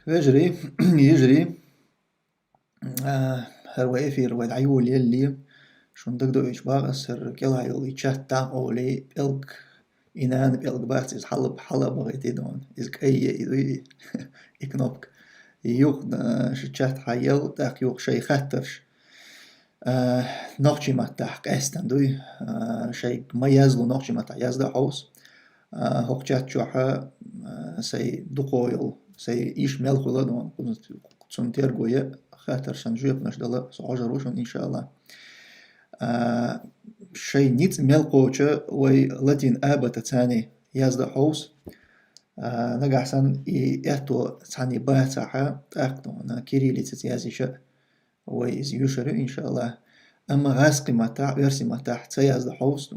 يجري يجري هر وافير ود عيول يلي شون دقدو إشباغ سر كلا يلي تشات أولي إلك إنان بإلك باتس حلب حلب بغيتي دون إزك أي إذي إكنوبك يوق شتشات حيل تاك يوق شي خطرش نوخشي ما تاك أستن دوي شي ما يزلو نوخشي ما تاك يزدا حوس هوك تشات شوحة سي دقويل سي إيش ملخو لدون كنت تيرجوية خاطر شنجوية نشدلا سعجروشون إن شاء الله شي نيت ملقوچة وي لاتين آبة تاني يزدا حوس نجحسن إتو تاني باتاحة تاقدون كيريلي تتيازيشة وي إز يوشرو إن شاء الله أما غاسقي متاع ورسي متاع تيازدا حوس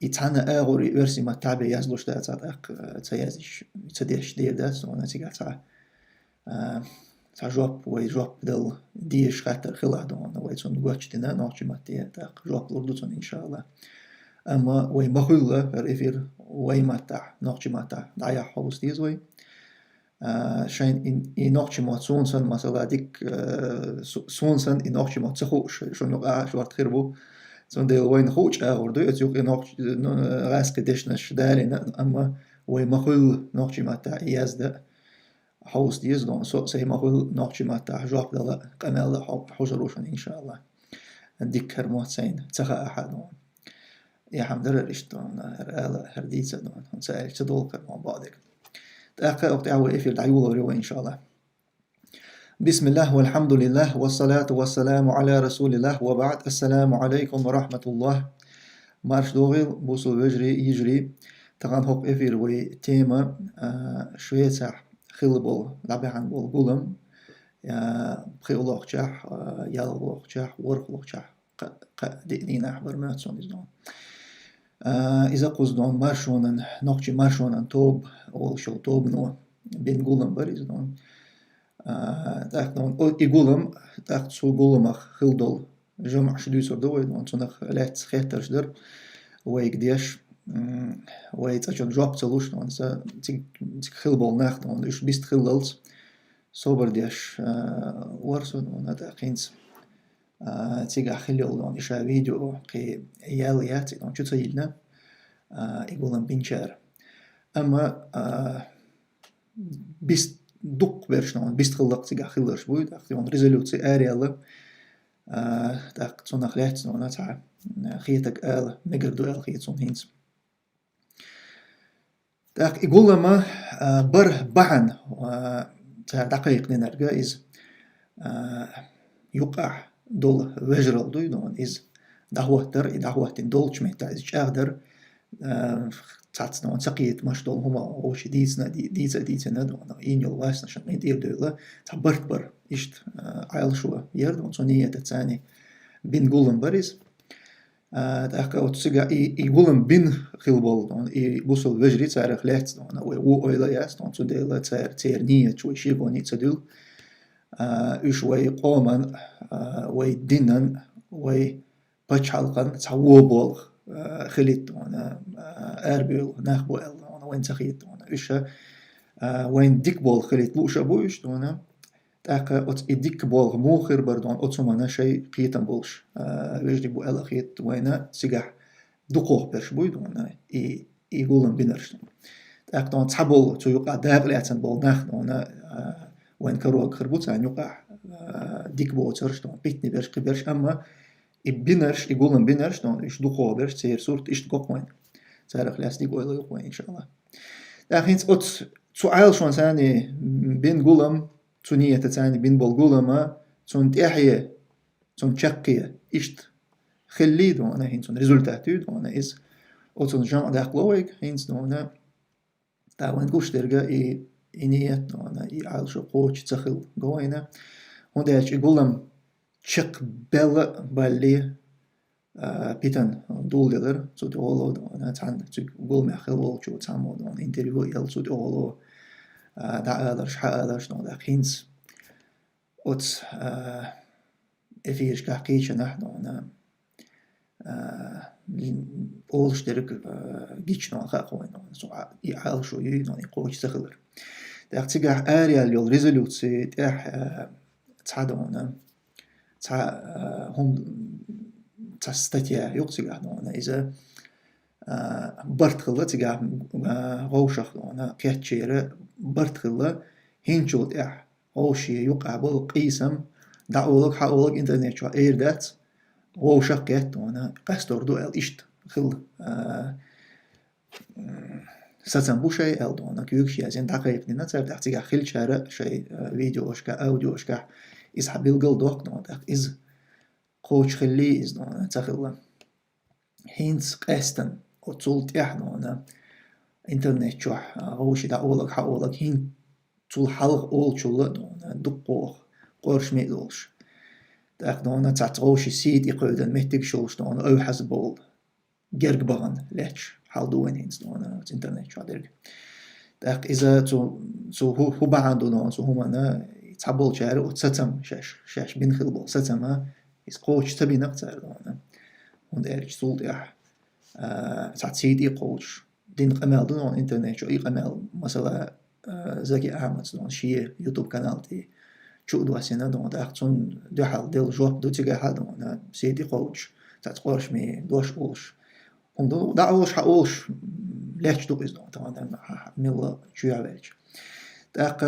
إتانا أغوري ورسي متاع بيازلوش دا تاق تيازيش تديش دير داس ونتيجة تا جواب وي جواب دل ديش خاطر خلا دون وي تون غوتش دينا نوتش ماتي تاق جواب لوردوتون إن شاء الله أما وي مخلة ريفير وي متاع نوتش متاع دايا حوس ديز وي شين إن نوتش مات سونسن مثلا ديك سونسن إن نوتش مات تخوش شون يقع شوارت خيربو سون ديل وين خوش أوردو يتيوق إن نوتش غاس كديشنش دارين أما وي مخل نوتش متاع يزدا حوس ديز دون سو سي مخل نوتش متاع جواب دلا قمال حجروشن إن شاء الله ديك هرموت سين تخا أحد دون يا حمدر رشتون هر ديتsa دون سأل تدول كرمون بعدك تأخر وقت عوي إفير دعيولو روا إن شاء الله بسم الله والحمد لله والصلاة والسلام على رسول الله وبعد السلام عليكم ورحمة الله مارش دوغيل بوصل وجري يجري تغان هوق إفير وي تيما شوية خلبول لابعان بول قولم بخيولوغ جاح يالوغ جاح ورخلوغ جاح دينين أحبر ماتسون إزدون إذا قصدون مارشونن نوخشي مارشونن توب أول شو توب نو بين قولم بريز دون تاخدون إقولم تاخد سو قولم أخ خلدول جمع شدوسر دوي دون تنخ لات خيترش در ويقديش ويتأجل جواب تلوش دون تيك خلبول ناخ دون إيش بيست خلدلز صوبر ديش ورسو دون تاقينز تيجا خليل دون إشا فيديو قي ياليات دون شو تسيلنا يقولن بينشار أما بيست دق برشنون بيست خلق تيجا خلرش بوي تاقتون ريزولوتسي آريالا تاقتون أخليات دون تاع خيتك آل مقردو آل خيتون هينز تاق يقول ما بر بحن تاع دقيق نرجع إز يقع دول وجرال دوي دون إز دهوتر دولش مهتا إز شاغدر تاتس دون سقيت مش دول هما وش ديتنا دون إنيول واسنا شن يدير دولا تعبرت بر إشت عيل شو يردون صنية تاني بين قولن بريز تأخذ وتسجع يقولن بين خلبول دون يبوصل وجري تعرف خلات دون أو إلى ياس دون تدل تعر نية شوي شيبوني تدل وشوي قومن ويدينن وي بتشالقن تعوبول خليت وانا أربيل نخبو وانا وين تخيت وانا إيش وين ديك بول خليت لوش أبويش وانا تأكل أت إديك بول موخر بردون أتسمعنا شيء قيتن بولش ويجري بو ألا خيت وينا سجح دقوق برش بويد وانا يقولن بينرش تأكل تحبول تيوقع داغلي عتن بول نخ وانا وين كروك خربوت عن يوقع ديك بول ترش دون بيتني برش قبرش أما بينرش يقولن بينرش دون إيش دقوق برش تير صورت إيش دقوق وين تعرف لاس ديك ويلا يقوين إن شاء الله لكن أت سؤال شون ثاني بين قولم تونية تاني بين بالقولما تون تحية تون تشقية إشت خلي دونا هين تون ريزولتاتو دونا إز أو تون جمع داخلويك هين دونا تاوين قوش درجة إنية دونا عالشو قوش تسخل قوينا هنداش يقولم تشق بلا بالي بيتن دول دلر تو دولو دونا تان تقول ما خلو شو تامو دونا انترفيو يل تو دولو دا أدرش حأدرش نو دا خينز أوت إفيش كحكيش نحن أنا أولش درك جيش نو خاقوين نو سو يحال شو ينو يقوش سخلر تاع تيجا اريال يول ريزولوتسي تاع تعدونا تاع هم تاع ستاتيا يقصي دونا إذا برتخلا تيجا غوشخ دونا كاتشيرة برتخلا هينشول تاع غوشي يقع بول قيسم دعولك حاولك إنترنت شو إير دات غوشخ كات دونا قستور دو إشت خل ستن بوشي دونا كيوكشي أزين دقيق نينا تاع تحتيجا خل شارع شيء فيديو أشكا أوديو أشكا إز حبيل قل دوق دونا إز قوش خلي إز دونا تخلا هينس قستن وتصول تيح دونا إنترنت شو غوشي دعولك حاولك هين تول حلق أول شو دونا دقوق قرش ميدولش تاق دونا تعتغوشي سيد يقودن مهتك شولش دونا أو حسبول جرق بغن ليش حال دوين هينس دونا إنترنت شو درق تاق إذا تو هو بعندو دونا تو هما يتحبول شارع وتستم شاش بنخل بول ستما يسقوش تبي نقطع دونا هون إرش صول تيح تعتسيد يقوش دين قمال دونا إنترنت شو قمال مثلا زكي أحمد دونا شيء يوتيوب قناة تي شو دو سنة دونا تاختون دو حال ديل جوب دو تيجا حال دونا سيدي قوش تعتقورش مي دوش قوش هم دو دعوش حقوش ليش دو إزدون طبعا ميلا شو يعملش تاق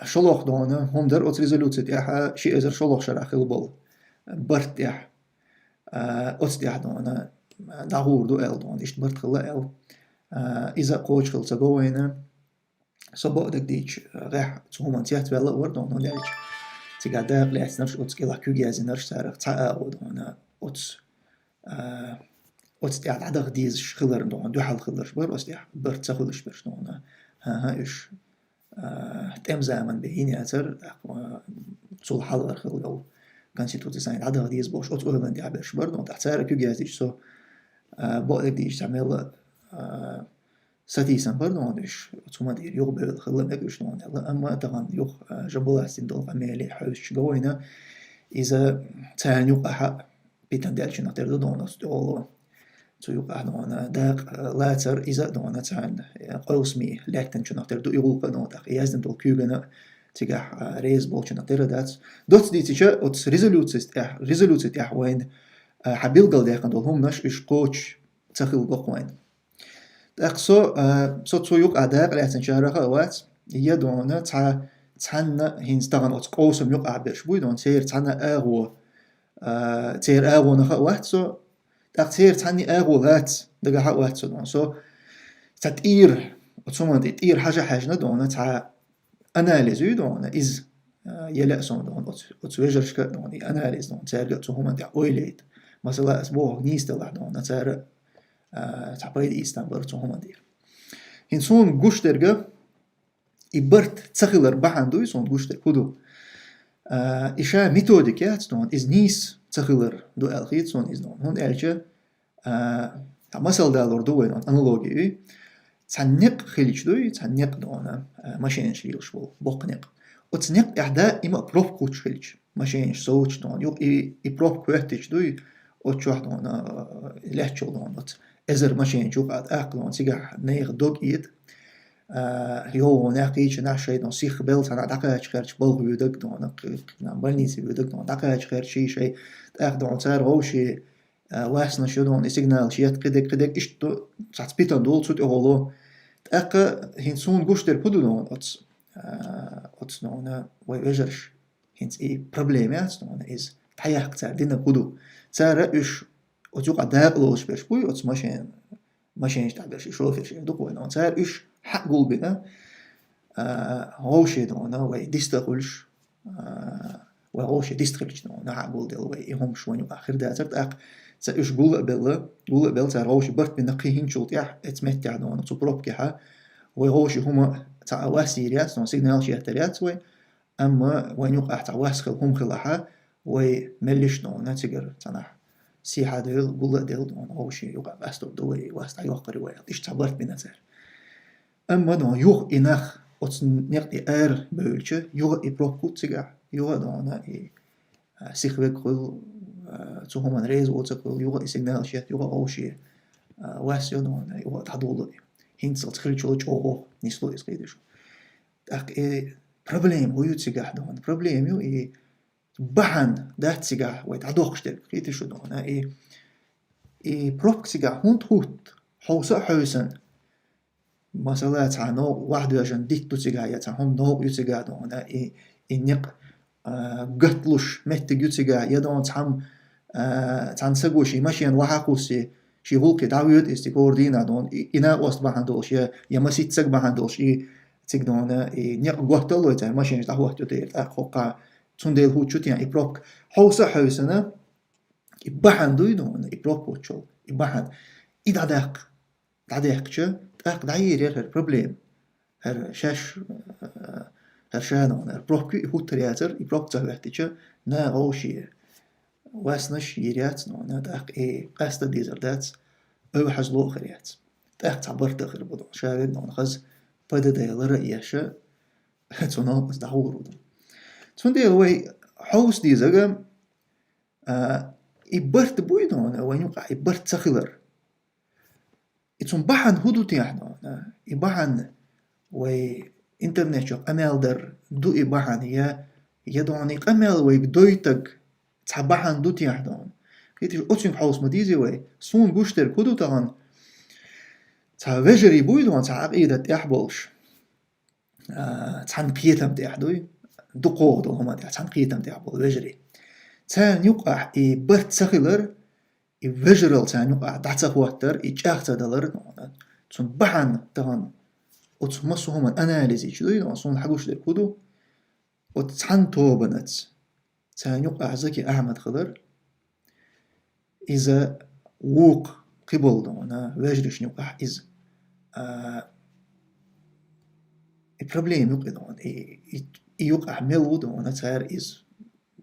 شلوخ دونا هم در أوت ريزولوت تاعها شيء إزر شلوخ شرع خلبل برت تاع أوت تاع دونا دعور دو إل دونا إشت برت خلا إل إذا قوش خل تجوينا صبودك ديش غيح تهم أنتيات ولا وردون هنالك تقعد لعت نفس أوت كلا كوجاز نفس تارك تعاود هنا أوت أوت تاع عدغ ديز خلر دونا دو حال خلرش بر أوت تاع برت تخلش برش دونا ها إيش تم زمن بهيني أثر صول حلر خلو كان شيء توتي ساين عدغ ديز بوش أوت أولن دي عبرش بر دونا تحتار كوجاز ديش سو بودك ديش تعمل ستيسن بردون ديش ثم دير يوغ بيل خلا ماكش نون أما طبعا يوغ جبلاستين دول عمالي حوش جوينا إذا تان يوغ أحق بيتن دالش نقدر دونا ستولو تو يوغ أحدونا داق لاتر إذا دونا تان قوسمي لكتن شو نقدر دو يغول قدون داق يازن دول كيوغنا تيجح ريز بول شو نقدر دات دوت دي تيجا أوت ريزولوتست وين حبيل قل داقن دول هم نش إش قوش تخيل قوين أقصو صوت يوق أداق لأتن شهرها أوات يدونا تحنا هينز دغن أوت قوسم يوق أعبرش بوي دون تير تحنا تير أغو نخا أوات سو تير تحني أغو غات دقا أوات سو دون سو تتير وتسوما تتير حاجة ندونا أناليزو دون إز يلأسون دون أوت ويجرشك دون أناليز دون تير تهما دي أويليت مثلا أسبوع نيستل دون تير تعبيد إيستان برتو هما دير هنسون قوش درجة إبرت تخيلر بحندو يسون قوش در هدو إشا ميثوديكات دون إز نيس تخيلر دو ألخيت سون إز دون هون ألجا مثل دالور دوين دون أنالوجي تنق خيلش دوي تنق دون ماشين شيلش بول بوقنق وتنق إحدى إما بروف كوتش خيلش ماشين صوتش دون يوق بروف كوتش دوي وتشوح دون لحشو دون إزر ماشين شوف عاد أكلون سيجح نيغ دوغ إيد يو ناقيش ناشي دون سيخ بيلت أنا دقاش خيرش بلغ يودك دون بلنيسي يودك دون دقاش خير شي تأخ دون تار غوشي واسنا شو دون سيجنال شيات قدك إشتو تحت بيتان دول سوت أغلو تأخ هنسون قوش در بدو دون أتس دون ويجرش هنس إيه بروبليمات دون إز تحيح تار دينا بدو تار إش وتوقع داقلوش باش بوي وتس ماشين تعبرش شوفش دوقو إنه تار إيش حق قلبنا هوشي دونا وي ديستغلش وهوشي ديستغلش دونا حق قلدل وي هم شوين آخر داتر تاق تا إيش قول بل تار هوشي برت بنقيهن شوط يح اتمتع دونا تبروب كها وهوشي هما تا واسيريات دون سيجنال شياتريات وي أما وين يوقع تا واسخل هم خلاها وي ملش دونا تقر تنح سيحة ديل قول ديل دون هوشي يوقع باستو دوي واستا يوقري وي إيش تعبرت بنظر أما دون يوغ إناخ نقدي بولش يوغ إبروك كوتسيغا يوغ دونا سيخوك خل تهمان ريز وتقل يوغ إسيغنال شيات يوغ أوشي واسيو دونا يوغ تحضول هينسل تخلي شو أوه نسلو إسقيدشو أق problem هو يتسجح دون problem يو بحن ده تسجح ويتعدوقش ده قيت شو دون بروك تسجح هوت حوسا حوسن مثلا تعنو واحد يجن ديتو تسجح يتهم نو يتسجح دون إنيق قتلوش مت يتسجح يدون تهم تان سجوشي ماشيان وحاقوسي شي هولك داويد استي كوردينا دون إنا وست بحندوش يا مسيت سج بحندوش تقدون نيق قتلو يتا ماشيان تهوه تدير أخوقا تندل هو تشوتيان إبروك حوسا حوسنا إبحندو يدون إبروك وتشل إبحند إذا داق شو داق داير هر بروبليم هر شاش هر شانون هر بروك هو ترياتر إبروك تهوهتيش نا غوشي واسنش يريات نونا داق قاست ديزر دات او حزلو خريات داق تعبرت اخر بدو شارد نون خز بدا ديلر رئيشة تونو ازدحور ودو تون ديل وي حوس ديزر إبرت بويدون وين يوقع إبرت سخلر إتون بحن هدو تيحنا إبحن وي إنترنت شوق أمال در دو إبحن هي يدوني أمال وي دويتك تحبحن دو تيحدون كيتش أوتشين حوس مديزي وي سون بوشتر كدو تغن تا وجري بويدون تا عقيدة تيحبولش تحن قيتم تيحدوي دو قوضو هما تحن قيتم تيحبول وجري تان يقع برت سخلر وجرل تان يقع دعتا واتر إجاختا دلر تون بحن تغن وتون مسو هما أناليزي شدوي سون حقوش در كدو وتحن توبنت تان يقع زكي أحمد خضر إذا ووق قبل دونا واجرش نوقع إز البروبليم يوقع دونا يوقع ملو دونا تار إز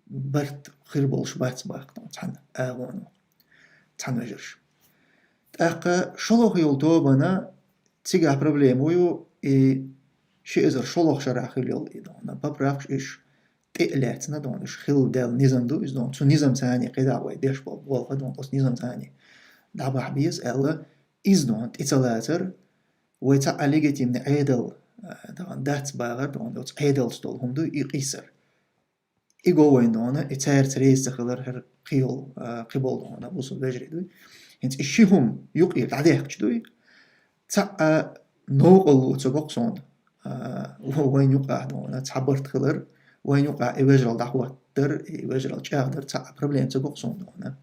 برت خربل شبات باق دونا تحن آغون تحن واجرش تاقا شلوخ يلتو بنا تيجا بروبليم ويو شي إزر شلوخ شرع خليل دونا ببراقش إيش تقلاتنا دون إيش خل دال نظام دو إز دون تو نظام ثاني قيدا وي ديش بالغ دون أس نظام ثاني دابا حبيز ألا إز دون إتلاتر ويتا أليجتي من عيدل دون دات باغر دون دوت عيدل ستول هم دو يقيسر إيجو وين دون إتار تريز تخلر هر قيول قبول دون بوصل بجري دوي هنت إشيهم يقيل عديق دوي تا نوقل وتبقصون وين يقع دون تعبرت خلر وين يقع إيواجرال دعوة در إيواجرال جاهدر تا بروبليم تبقصون دون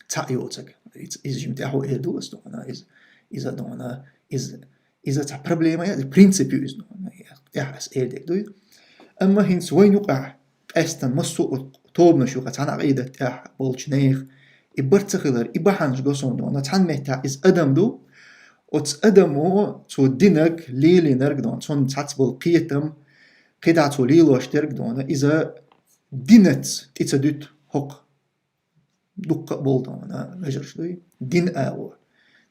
تا يوتك إز جمتاحو إيدو إز دون إذا دون إذا تا بروبليم يعني برينسيبيو إز دون يحس إيدك دوي أما هنس وين يقع أستن مسو توبنا شوقة تان عقيدة تاح بولشنيخ إبرت خلر إبحانش قصون دون تان مهتا إز أدم دو وتس أدمو تو دينك ليلي نرق دون تون تاتبول قيتم قيداتو ليلو اشترك دون إذا دينت تتسدوت حق دق بول دون مجرش دوي دين آغو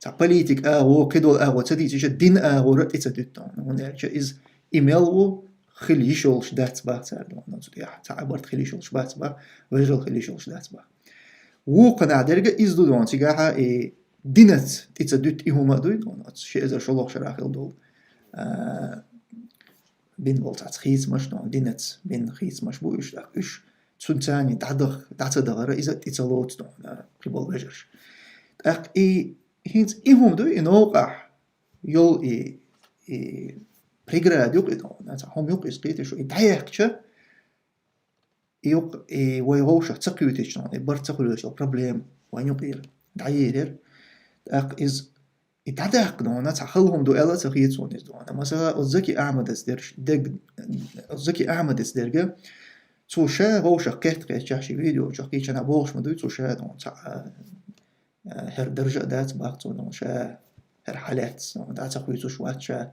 تا بوليتيك آغو كدول آغو تديتيش دين آغو رأت تتسدوت دون ونالك إز إيميلو خلي شولش دات باق تار دون تا عبرت خلي شولش بات باق وجرل خلي شولش دات باق وقنا درجة إز دون تيجاها دينت تتسدوت إهما دوي دون شيء إذا شلوخ شراخل دول بين بولتات خيس مش دون دينت بين خيس مش بويش داك إيش تسنتاني تعتدغ إذا تتسلوت دون قبل بجرش أق هينت إهم دوي إنوقع يول بريغراد يوق دون هم يوق إسقيت شو إدعيقش يوق ويغوش تقيوتش دون برت تقيوتش بروبليم وين يقير دعير أق إز إتعدق دون تخلهم دو ألا تخيط سونيز دون مثلا الزكي أحمد أسدرش دق الزكي أحمد أسدرجة تو شا غوش قيت شاشي فيديو شقي أنا بوش مدوي تو شا دون تاع هر درجة دات باقتو دون شا هر حالات دون دات تخيط شوات شا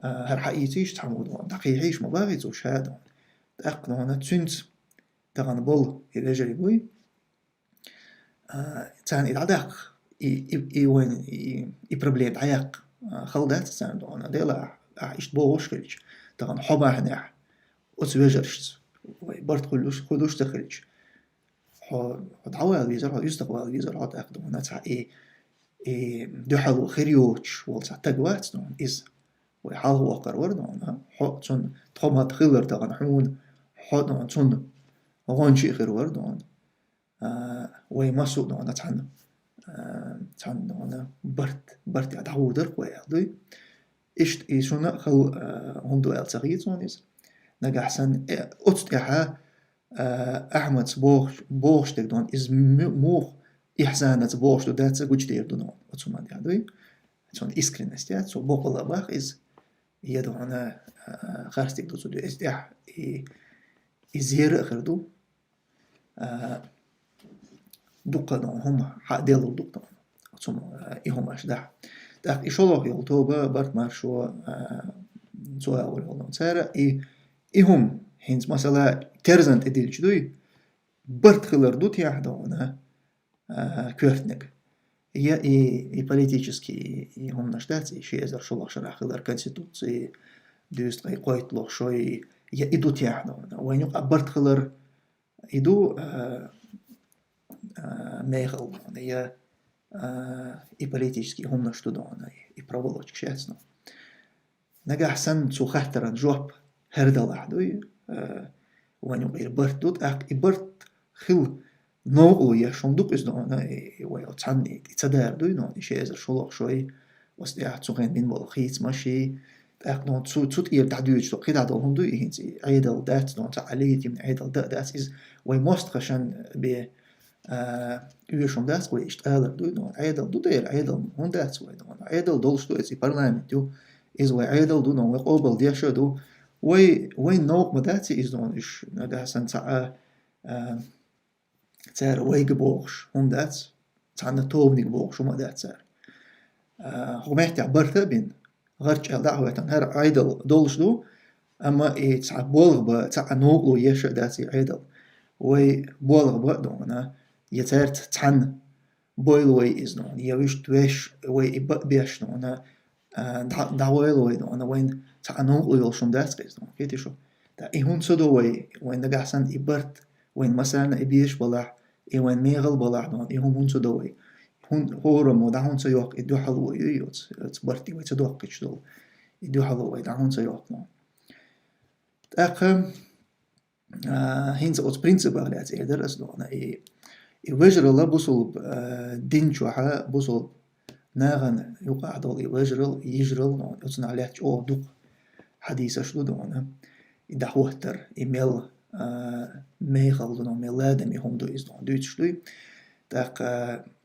هر حقيقيش تعمود دون دقيقيش مباغي تو شا دون أق دون تنت تغن بول إذا جري بوي تان إتعدق وين بروبليم عيق خلدات سان أنا ديلا عيش بوش كلش تغن حبا هناح وتواجرش برد خلوش تخلش دعوة الويزر يستقبل الويزر هاد أخدم هنا تاع دحل خريوش والتاع تقوات إز وحال هو قرور دون حق تون تخم تخيلر تغن حون حق دون تون غونشي قرور دون ويمسو دون تان دون برت يدعودر ويعدي إشت إيشونا خل هندو التغيير تونيز نجحسن أتستيها أحمد بوش تقدون إز موخ إحسانة بوش تدات وجدير دون أتسمان يعدي تون إسكرينست يا تو بقول باخ إز يدون خارستيك دو تدو إستيح إزير أخردو دقة دون هم حديلو دقة أتسم إهم أشدح داخ إشالله يلتوبة برت مارشو زوال والهولون سارة إهم هنز مثلا ترزنت إديل جدوي برت خلر دوت يحدونا كورتنك يا политически هم نشتاتي شيء إذا شو شرح خلر конституции دوست قيت له شوي يا إدوت يحدونا وين يقع برت خلر إدو ميغل يا политически هم نشتدونا проволочек شاتنا نجح سن تو خاطرن جوب هردل أحدوي وين يقع برت دوت برت خل نوعو يا شندوق إزدونا ويا تعني تصدر دوينون شيء إذا شلوخ شوي وستيح تسوقين من بالخيط ماشي أقنون تسوت إير تعدوج تقيد عدلهم دوي هنتي عيدل دات دون تعليت من عيدل دات إز ويموست خشان ب يوشون دات ويشتغل دوينون عيدل دو دير عيدل هون دات ويدون عيدل دولش دو إزي برلامنت دو إز وعيدل دو نون وقابل ديشة دو وين نوع مداتي إزدون إش نده سن تاع تار ويجبوش هم دات تعنا توبني جبوش وما دات تار هو محتاج برتا بين غرش الدعوة تنهر عيدل دولش دو أما إيه تاع بولغ تاع نوغلو يش داتي عيدل وي بولغ بدونا يتارت تعن بويل وي إزنون يويش تويش وي بيش نونا دعويل وي دونا وين تاع نوغلو يلشون دات إزنون كيتي شو تا إيهون سدو وي وين نجحسن إبرت وين مثلا إبيش بلح وين ميغل بلح دون إيهم هون سدوي هون هورم ودا هون سيوق إدو حلو يوت تبرتي ويتدوق كشدول إدو حلو ودا هون سيوق نون تأخم هينز أوت برينسيبل لات إيدر أصدقنا وجر الله بوصل دينشوها بوصل ناغن يقع دول وجرل يجرل نون أتنا عليه أو دوق حديث أشلو دونا إذا هوتر إيميل ميغل دون ميلادم يهم دو إز دون دوتشلوي تاق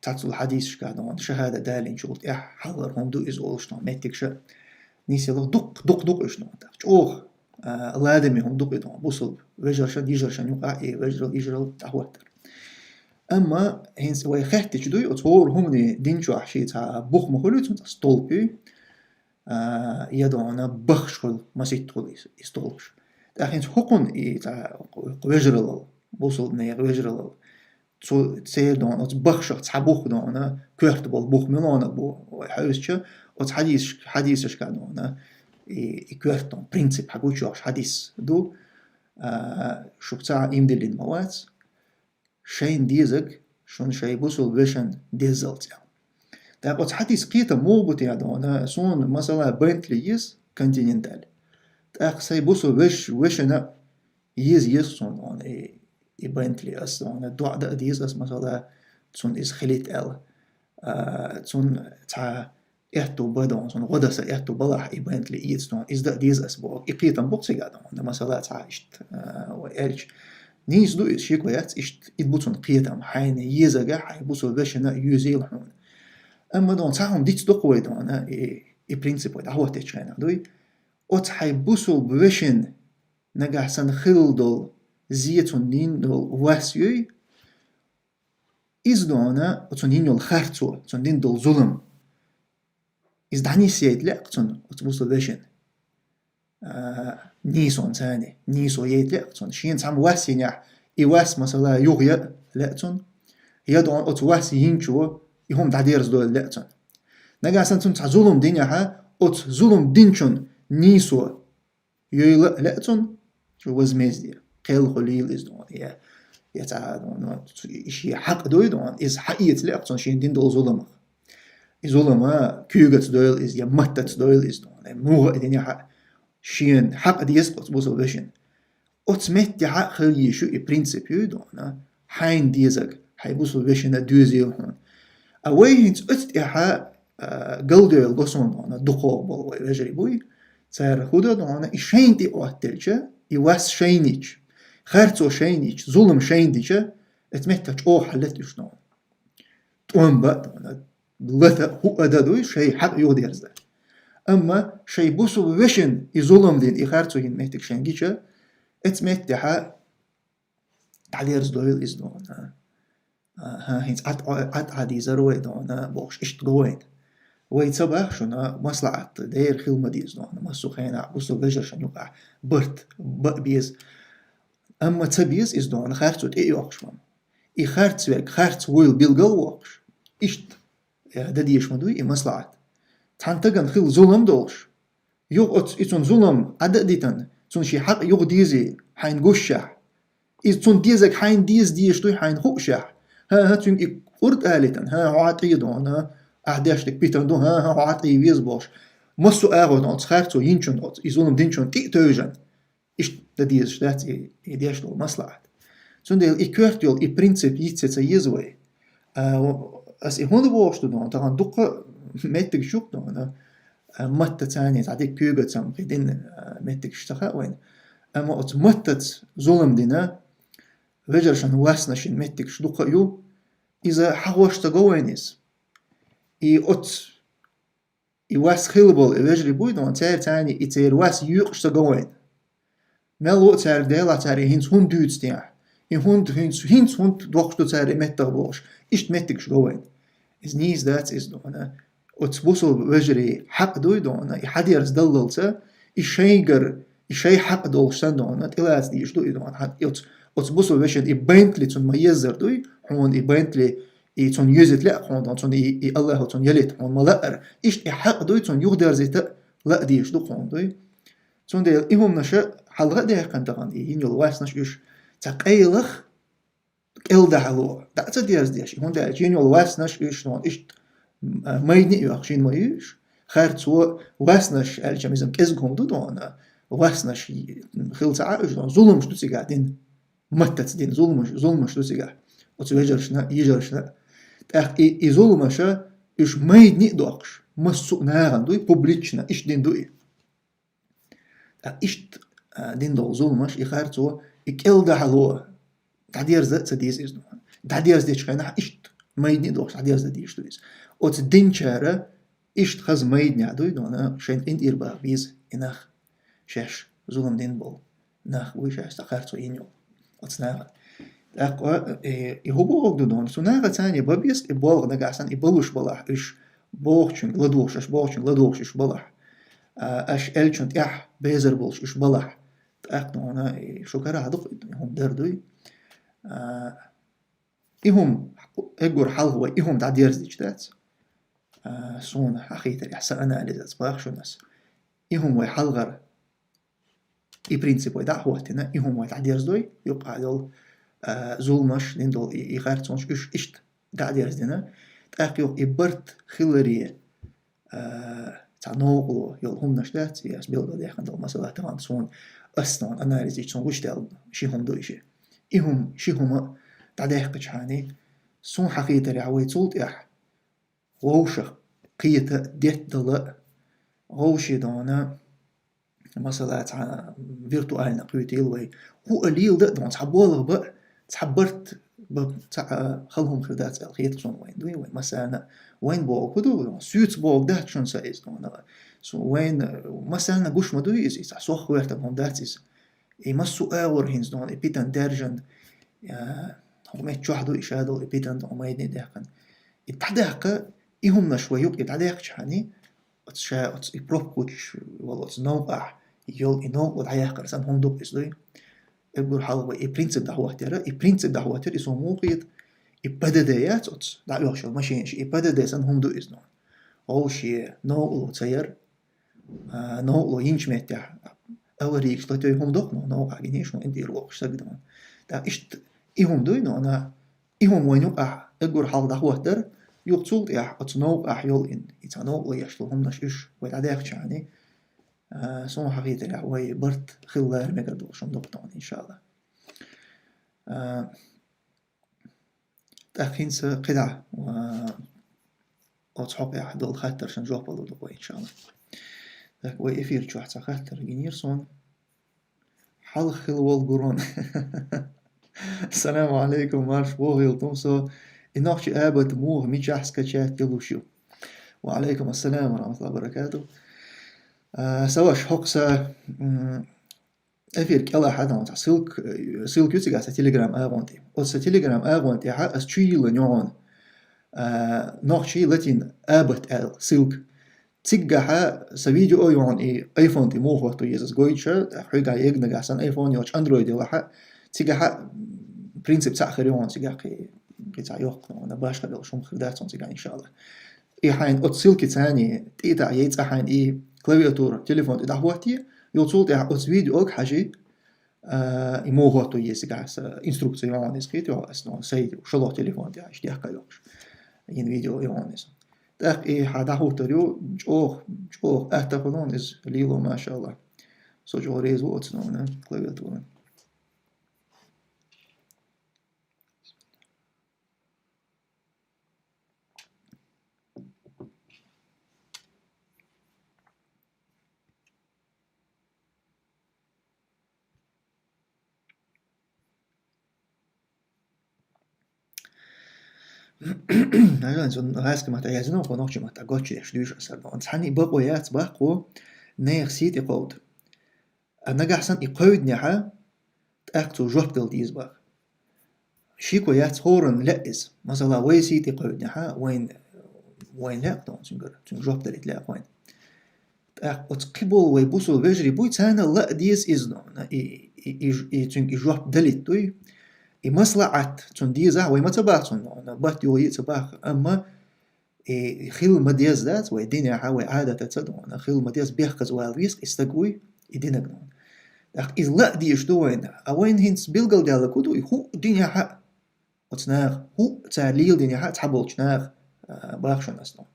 تاتل حديث شكا دون شهادة دالين شغلت حضر هم دو إز أولش دون ميتك شا نيسي لغ دق إش دون تاق أوه لادم يهم دق دون بوصل وجر شد يجر شن يقع وجرل يجرل تهوتر أما هنس وي خيحتش دوي أتور همني دينشو أحشي تا بوخ مخلوت تا ستولبي يدونا بخشل ما سيتقول يستولش لكن حقن تا وجرل بوصل نير وجرل تسير دون أتبخشق تعبوخ دون كورت بالبوخ ملونا بو حوسش حديثش كانونا كورت دون برينسيب حقوشوش حديث دو شو بتاع إمدلين موات شين ديزك شون شي بوصل وشن ديزلت يعني تاقوت حديث قيتا موبوت يادونا سون مثلا بنتليز كونتيننتال تاق سي بوصل وشنا يز سون on بنتلي أصلا دو ديز أس مثلا سون إس خليت سون تا إحتو بدون سون غدس إحتو بلح بنتلي سون إس ديز أس بوك قيتا بوكسي يادونا مثلا تعيشت وإرش نيس دو شيك ويات إشت إدبوتون قيتهم حين يزجع حيبوسوا بشنا يزيل حون أما دون تعهم ديت دقوي دون برينسيب وده هو تشينا دوي أت حيبوسوا بوشن نجح سن خلدل زيتون نين دل واسيوي إز دونا أتون نين دل خرطو أتون نين دل ظلم إز دعني سيد لأقتون أتبوسوا بوشن نيسون ثاني نيسو يتلقتون شين تعم واسينيح إواس مثلا يغيا لأتون يدعون أتواس ينشو يهم تعديرز دول لأتون نجا سنتون تعزولهم دينيها أت زولهم دينشون نيسو يلا لأتون شو وزميز دي قيل خليل إز دون يا تعالون إشي حق دوي دون إز حقيقة لأتون شين دين دول ظلم ظلم كيوغت دول إز يمتت دول إز دون مو الدنيا حق شين حق ديس بوصل بشين أتمت حق خلي شو برينسيبيو دونا حين ديزك حي بوصل بشين دوزيل هون أوي هنت أتتحا قلدو القصون دونا دقو بول ويجري بوي صار خدا دونا إشين دي أوتلجا يواس شينيج خارتو شينيج ظلم شينديجا اتمتج أو حلت يشنون تقوم بقى دونا لثا هو أدادوي شيء حق يودي أرزا أما شيء بوسو بوشن يظلم دين إخارتو ين مهتك شينجيجا اتمتحا تعليرز دويل إز دونا هنت أت عادي زروي دونا بوش إشتغوين ويتصبح شنا مصلحة داير خيل مديز دونا مسو خينا بوسو بجر شن يقع برت بيز أما تبيز إز دونا خارتو تأي وقشمان إي خارت ويك خارت ويل بيلقل وقش إشت داديش مدوي إي مصلحة تحنتقن خيل ظلم دولش يوق إتون ظلم عدد ديتن تون شي حق يوق ديزي حين قشح إتون ديزك حين ديش دوي حين خوشح ها تون إي قرد آلتن ها عاطي دونا أحداش لك بيتن دون ها عاطي ويزبوش مسو آغو دون تخارتو ينشون إزولم دينشون تيجن إيش داديز شتات إدياش دول مصلحة تون ديل إي كورتيول إي برينسيب يتسيتsa يزوي أس إي هون بوشتو دون تغان دوقة ميتك شوك دون متى تاني تعطيك كيوغة تم قيدين ميتك اشتخاء وين أما أت متت ظلم دينا وجرشان واسنشين ميتك شدوقة يو إذا حغوشتا قوينيز إي أت إي واس خيلبول إي وجري بوي دون تاير تاني إي تاير واس يوقشتا قوين ملو تاير ديلا تاير هينس هون دوتس تياح إي هينس هون دوقشتو تاير ميتك بوش إشت ميتك شقوين إز نيز دات إز دونا وتبوصل وجري حق دوي دونا يحديرز دللتا يشيغر يشي حق دولشتان دونا تلات ديش دوي دونا وتبوصل وجري يبينتلي تون ما يزر دوي حون يبينتلي تون يزت لا حون تون الله تون يلت حون ملأر إيش حق دوي تون يقدر زيتا لا ديش دو حون دوي تون ديل إهم نشا حلقة دي قندقان ينيل واسنش إيش تقيلخ إلدا حلو دعتا ديرز ديش هون دا ينيل واسنش إيش نون إيش مايدني يوخشين مايش خارتو واسنش الجميزم كزغم دو دونا واسنش خلص عايش دون ظلم شتو سيقاعدين متت دين ظلم شتو سيقاع وتوجرشنا يجرشنا تاق اي ظلمشا إيش مايدني دوقش مسو ناغن دوي بوبليتشنا إيش دين دوي إيش دين دو ظلمش إخارتو إكيلدا حلو تعدير زت سديس إز دوان تعدير زديش خينا إيش مايدني دوقش تعدير زديش دويس وت دينشارة إيش تخز مايدني عدوي دونا شين إنت إربا بيز إنخ شاش ظلم دين بول نخ ويشاش تخارتو إنيو وتناغن أقوى يهوبوغ دون سناغة تانية بابيس إبوغ نقاسان إبلوش بلاح إيش بوغشن لدوغش إش بوغشن لدوغش إش بلاح أش إلشن تيح بيزر بولش إش بلاح تأقنونا شو كرا هدق هم دردوي إهم إقور حلوة إهم تعديرز ديجتات سون حقيقة يحسن أناليزات باخشو ناس إهم وي حلغر إي برينسيب وي دعواتنا إهم وي تعديرز دوي يبقى دول ظلمش دين دول يخارتونش إشت تعديرز دينا تأقيوق إبرت خلرية تعنوغلو يول هم نشتات ياس بيلغو ديخن دول مثلا تغان سون أسنان أناليزي سون وش دال شيهم دويشي إهم شيهم تعديق جحاني سون حقيقة رعوي تولت إح غوشة قيتة ديت دلاء غوشي دانا مثلا فيرتوال نقيتيل وي هو قليل ده دون تحبولغ بقى تحبرت خلهم خردات الخيط شون وين دوي وين مثلا وين بوغ بدو سوت بوغ ده شون سايز دون سو وين مثلا قوش ما دوي إز سوخ ويرت بهم داتيز إي مسو آور هينز دون إي بيتان درجن هم يتشوحدو إشادو إي بيتان دون ما يدني دهقن التحديق إهم نشويوك التحديق شحاني أتشا إبروف كوتش والله تنوقع يول إنو ودعيق رسان هم دوب إسدوي يقول حلوة إي برينسيب دعواتيرا إي برينسيب دعواتير إسو موقيت إي بددايات أتس دعوة شو ماشينش إي بددايات سان هم دو إسنون أوشي نوغلو تسير نوغلو ينش ميتح أوريك شلتوي هم دوقنو نوقع جنيش وإنتي روغش ساقدون دا إشت إهم دوي نو أنا إهم وين يوقع يقول حال دعواتير يقصول إح أتنوقع يول إن إتنوغلو يشلو هم نش إش ويتعديق شعني سون حقيقة لا وي برت خلال مقدو شون دبطون إن شاء الله. تأخين قدعة وتحقق أحد الخاطر شن جواب الله دبوي إن شاء الله. ذاك وي إفير شو حتى خاطر جنير صون حل خل والقرون. السلام عليكم مارش بوغي وطمسو إنوخش آبت موغ ميجاحس كشات يلوشيو. وعليكم السلام ورحمة الله وبركاته. سواش حقسة أفير كلا حدا تاع سلك يوتيغا تيليجرام أغونتي أو تيليجرام أغونتي حق أستشيل نيون نوخشي لتين آبت آل سلك تيجا سفيديو أو يون أيفون تي موه وقتو يزس جويتشا حيجا يجنجا سان أيفون يوش أندرويد يلا حق تيجا برينسيب تاخر يون تيجا كي تاع يوق أنا باش خدل شوم خداتون تيجا إن شاء الله. حين أتسلك ثاني تيتا يتس حين كلافياتور تليفون إذا هوتي يوصل تاع أتس فيديو أوك حاجة موه وقتو يزس إنستركسيون إسكيت يو أسنو سيد وشلو تليفون تاع إيش تيحكي يوش ين فيديو يونس تاك حدا هوتريو جوخ أهتفلون إز ليلو ما شاء الله سو جو ريزو أتسنونا كلافياتور. نجان زون هاسك ما تعيزنا وقناش ما تعقدش يحشدوش أصلا أنصحني بقويات بقو نير سيت يقود أنا أحسن يقود نحا تأكتو جوب ديز بق شي كويات هورن لأز مثلا وين سيت يقود نحا وين لا دون تون جوب دلت لا وين أتقبل ويبوسو بجري بوي تانا لا ديز إزنو تون جوب دلت توي مصلحة تون ديزا وي ما تباعتون أنا بات يوي تباع أما خيل مدياز ذات ويدينا حاوي عادة تصدق خيل مدياز بيحكز والريسك استقوي يدينا جنون إذ لا دي إشتوين أوين هنس بيلقل ديالا كودو هو دينا حق وتناغ هو تعليل دينا حق تحبول تناغ باخشون أصلا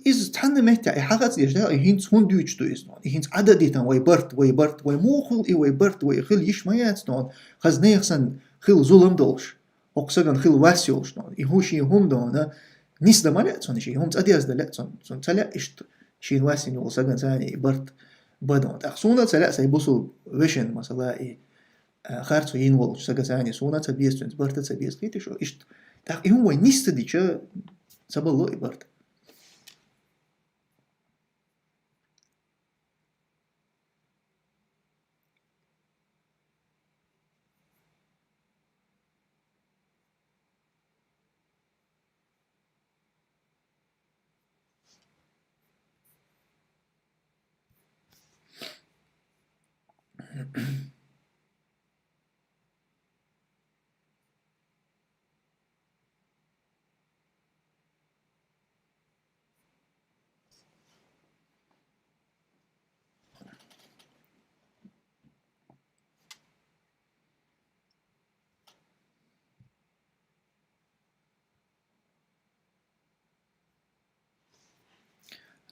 إذ تحن مهتا حقت يجدا هنس هون دو إشتو إسنون هنس عدديتا ويبرت ويموخل ويبرت ويخل يشميات نون خز نيخسن خيل ظلم دولش وقصدن خيل واسيولش نون يهوشي هم دونا نيس ما لأتون شي هم تأدياز دا لأتون تلا إشت شي واسين يوصدن ثاني برت بدون تأخصونا تلا سيبوسو وشن مثلا خارتو ينولش سجا ثاني سونا تبيز برت تبيز كيتي شو إشت تأخ هو نيس تديشة سبب الله برت.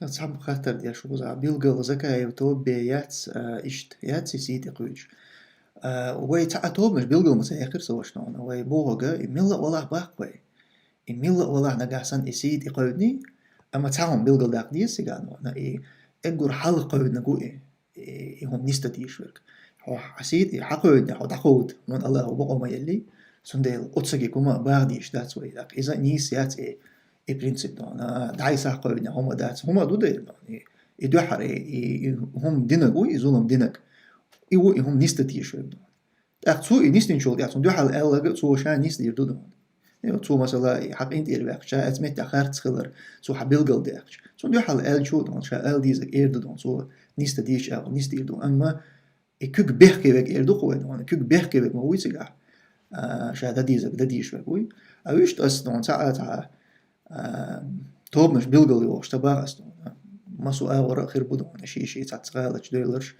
صعب خاطر ديال شو بزع بيلقى زكاة يوتوب بياتس إشت ياتس سيتي قويش وي تعتوب مش بيلقى مساخر سوا شنون وي بوغا يملا والله باقوي يملا والله نجاحسن يسيد يقودني أما تعهم بيلقى داق ديس يقانو أنا إجور حل قودنا قوي هم نستديش ورك هو حسيد حقودنا هو تقود من الله وبقوا ما يلي سندل أتسجي كوما بارديش دات وي داك إذا نيس يات برينسيپ دانا دعايسا قوينا هما دات هما دودي يعني يدوحر هم دينك وي زولم دينك إيو هم نستديش ورك أخذوا نيستين شغل يعني دوحر الألغ تو شان نيستير دودون تو مثلا حق انت يربح شا اتمت اخرت خلر سو حبيلقل داخش سو دوحر الأل شو دون شا ال ديزك ايردون سو نيستديش او نيستير دون اما كوك بيحكي بك ايردو قوي دون كوك بيحكي بك موي سيغا شا ديزك ديش وي اويش تاس دون ساعه توب مش بيلقل يوش تبع استون ما سو اور خير بدون شي تاتغالش ديلرش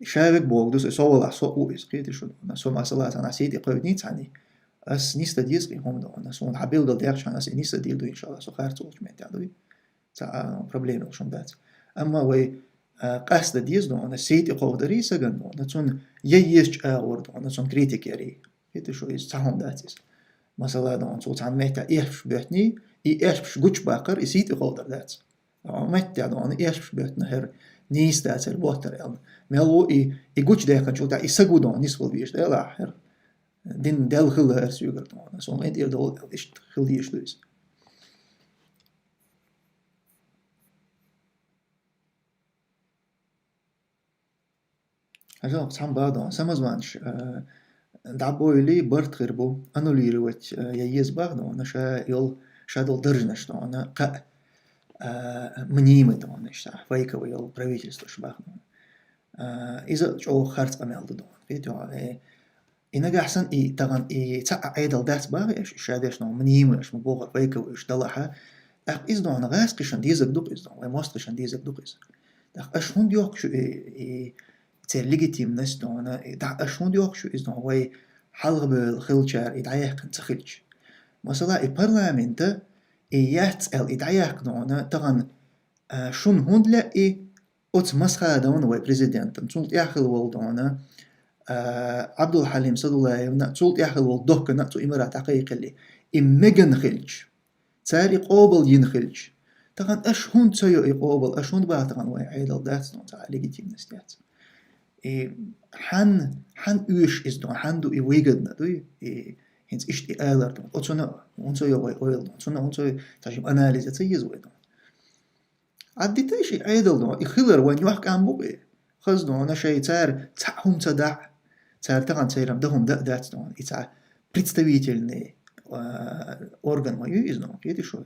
شابك بوغدوس سوال سو اس قيت شو سو مثلا انا سيدي قوي تاني أس نيستا ديسقي هم دو أنا سون حبيل دو ديرش أنا سي نيستا ديل دو إن شاء الله سو خير تولش مين تعدوي تا بروبليم وشون دات أما وي قصد ديز دون سيت قودري سجن دون تون ييش أور دون تون كريتيك يري يتشو إيش تهم داتيس مثلا دون تون عن ميتا إيش بيتني إيش بش باقر يسيت قودر دات ميتا دون إيش بيتنا هر نيس دات البوتر يعني ملو جوش ده كان شو تا يسقو دون نسول بيش ده لا هر دين دل خل هر سيجر دون سون إنت يردول إيش خل ديش دويس عشان سام بعضهم سمزمانش دعبويلي برت خربو أنوليروت ييز بعضهم نشا يل شادو درجنش دون ق منيمة دون نشتا فايك ويل правительствош بعضهم إذا جو خرط أمال دون فيديو إنك أحسن طبعا تاع عيدل دات باغ إيش شادش نو منيمة إيش مبوغر فايك وإيش دلها إز دون غاس قشن ديزك دوق إز دون وموست قشن ديزك دوق إز أش هون ديوك شو تير ليجيتيم ناس دون أش هون ديوك شو إز دون وي حلق بالخلشار إدعيك كنت خلش مثلا البرلمان ياتسأل إدعيك دون طبعا شون هون لا أوت مسخة دون وي بريزيدنت تولت ياخل وول دون عبد الحليم صدق الله تولت ياخل وول دوك ناتو إمارات حقيقة اللي إمجن خلش تاري قابل ينخلش طبعا أش هون تسيو قابل أش هون بقى طبعا وي عيدل دات دون تاع ليجيتيم ناس دات حن üş is don han du weged na du hens ist eler don otsona onso yo oil don otsona onso tajim analize tsayiz we don عدي تيشي عيدل don يخلر وين يوحك عن بقى خز don أنا شيء تعهم تدع طبعا تيرم دهم دات don يتع представительный орган мою из don видишь что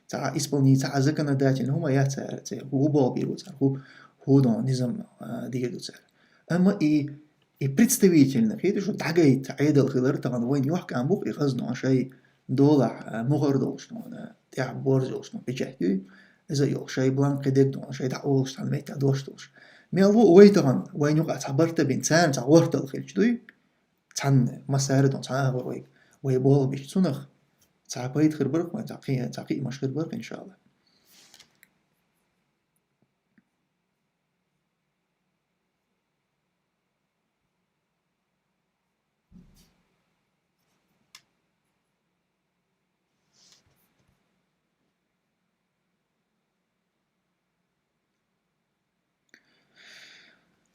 تاع исполнитель تاع законодатель هما يا تاع هو بابي هو don نظام ديالو تاع أما представительных видишь что تعجيت عيدل خلر طبعا وين يوحك عن بقى خز don شيء دولع مغردوش don تاع بورزوش don بيجهدي إذا يو شيء بلانك ديك دون شيء تعولش تعال ميت تعدوش ميلو ويتغن وين يقع تعبرت بإنسان تعورت الخلج دوي تعن مسار دون تعاور ويبول بيش تنخ تعبيت خربرك وين تعقي مش خربرك إن شاء الله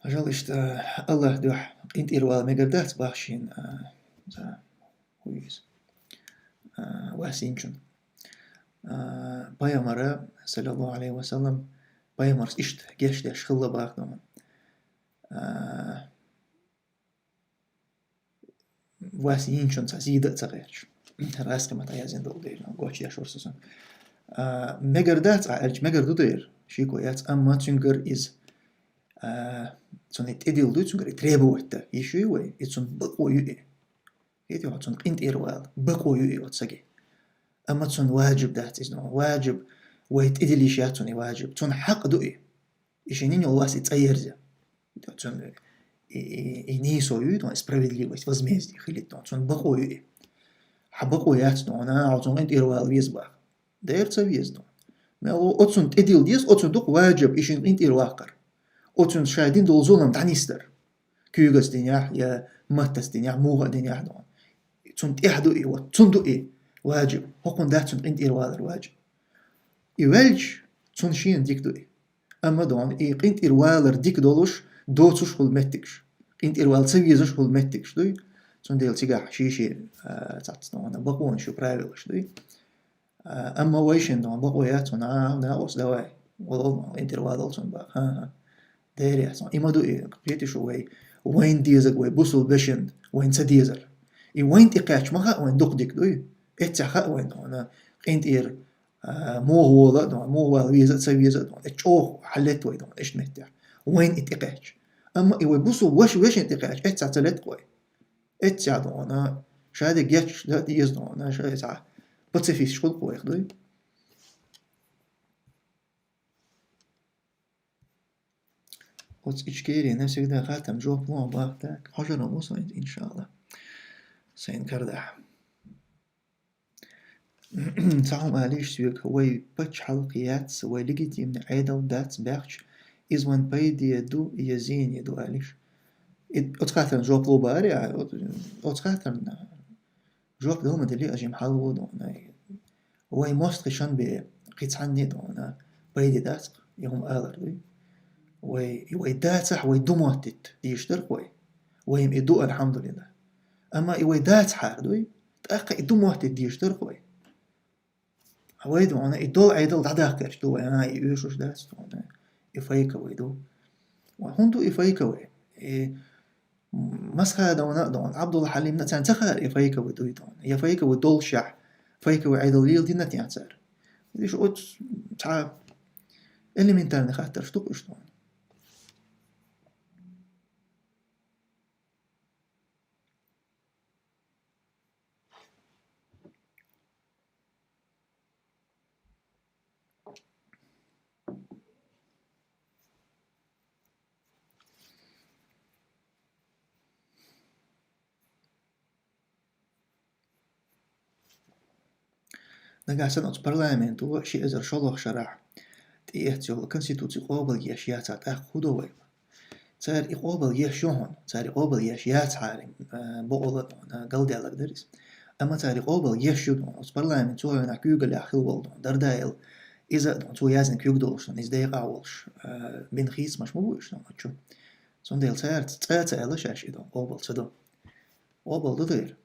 أجل إشت الله دوح إنت إروال مقردات باخشين هويز واسينشون بايمرة صلى الله عليه وسلم بايمرس إشت جيش داش خلا باخ دومن واسينشون تزيد تغيرش راس كما تيازين دول دير قوش داش ورسسون مقردات عالج مقردو دير شيكويات أما تنقر إز تون إديل دو تون требовать-то еще и тон بقوي إيه تون قنت إروال بقوي وتسجي أما تون واجب دات إزنو واجب ويتإدل إشياء تون واجب تون حق دوئي إشينين يواس يتأيرزا تون إنيسو يو تون справедливость возмездие خليت تون بقوي حبقويات تون أنا تون قنت إروال ويزبا داير تسويزنو ما هو أتون إديل ديس أتون دوق واجب إشين قنت إرواقر أتون شاهدين دول ظلم تعنيستر كيوغس دنيا يا متس دنيا موغا دنيا دون تون تحدو إيه وتون دو إيه واجب هكون ده تون قنت إروال واجب يوالج تون شين ديك دو إيه أما دون إيه قنت إروال ديك دولوش دوتوش خل متكش قنت إروال سويزوش خل متكش دوي تون ديل تيجا شيشي تات دون بقون شو برايلش دوي أما ويشن دون بقويات نا دواي والله قنت إروال تون بقى ها داير يحصل إما دو إيه قيتي شو وين ديزك وين بوصل بشند وين سديزر وين تقاش مخا وين دق ديك دوي اتخا وين أنا قنت إير مو هو لا دون مو هو ويزا سويزا دون اتشوه حلت وين دون إيش متى وين اتقاش أما إيه بوصل وش اتقاش اتسعتلت قوي اتسع دون شهادة جاتش لا ديز دون شهادة بتصفيش شغل قوي دوي إشكيري نفسك ده خاتم جوا بلون باختك حجر موسى إن شاء الله سين كردح تعهم آليش سويك هوي بتش حلقيات سوي لقيت يمن عيدل دات بيخش إز وان بيد يدو يزين يدو آليش أتخاطر جواب لو باري أتخاطر جواب دوما دلي أجيم حلو دونا هوي موست خشان قيت عني دونا بيدي دات يهم آلر دوي وي داتح وي دموتت يشترك ويم إدو الحمد لله أما وي دات حار دوي تأقى إدو موتت يشترك هويدو أنا إدول عيدل دعاكرش دو أنا يوشوش داس دو أنا إفايكا ويدو وهندو إفايكا وي مسخة دونا دون عبد الله حليم نتان تخار إفايكا ويدو دون إفايكا ودول شح فايكا وعيدل ليل دي نتيان سار ليش أوت تع اللي من تاني خاطر شتوك إشتون نجا سنة برلمانتو شيء إزر شلوخ شرح تيهتيو كونستيتوتي قابل يشيات أخ خدوي صار يقابل يشون صار يقابل يشيات عالم بقول قلدي على قدرس أما صار يقابل يشون برلمان تو أنا كيوغل يا أخي والدون دردايل إذا تو يازن كيوغ دولشون إز دقيقة أولش بين خيس مش مبوش نمتشو سون ديل صار تتعطى إلا شاش إذا قابل صدق قابل دير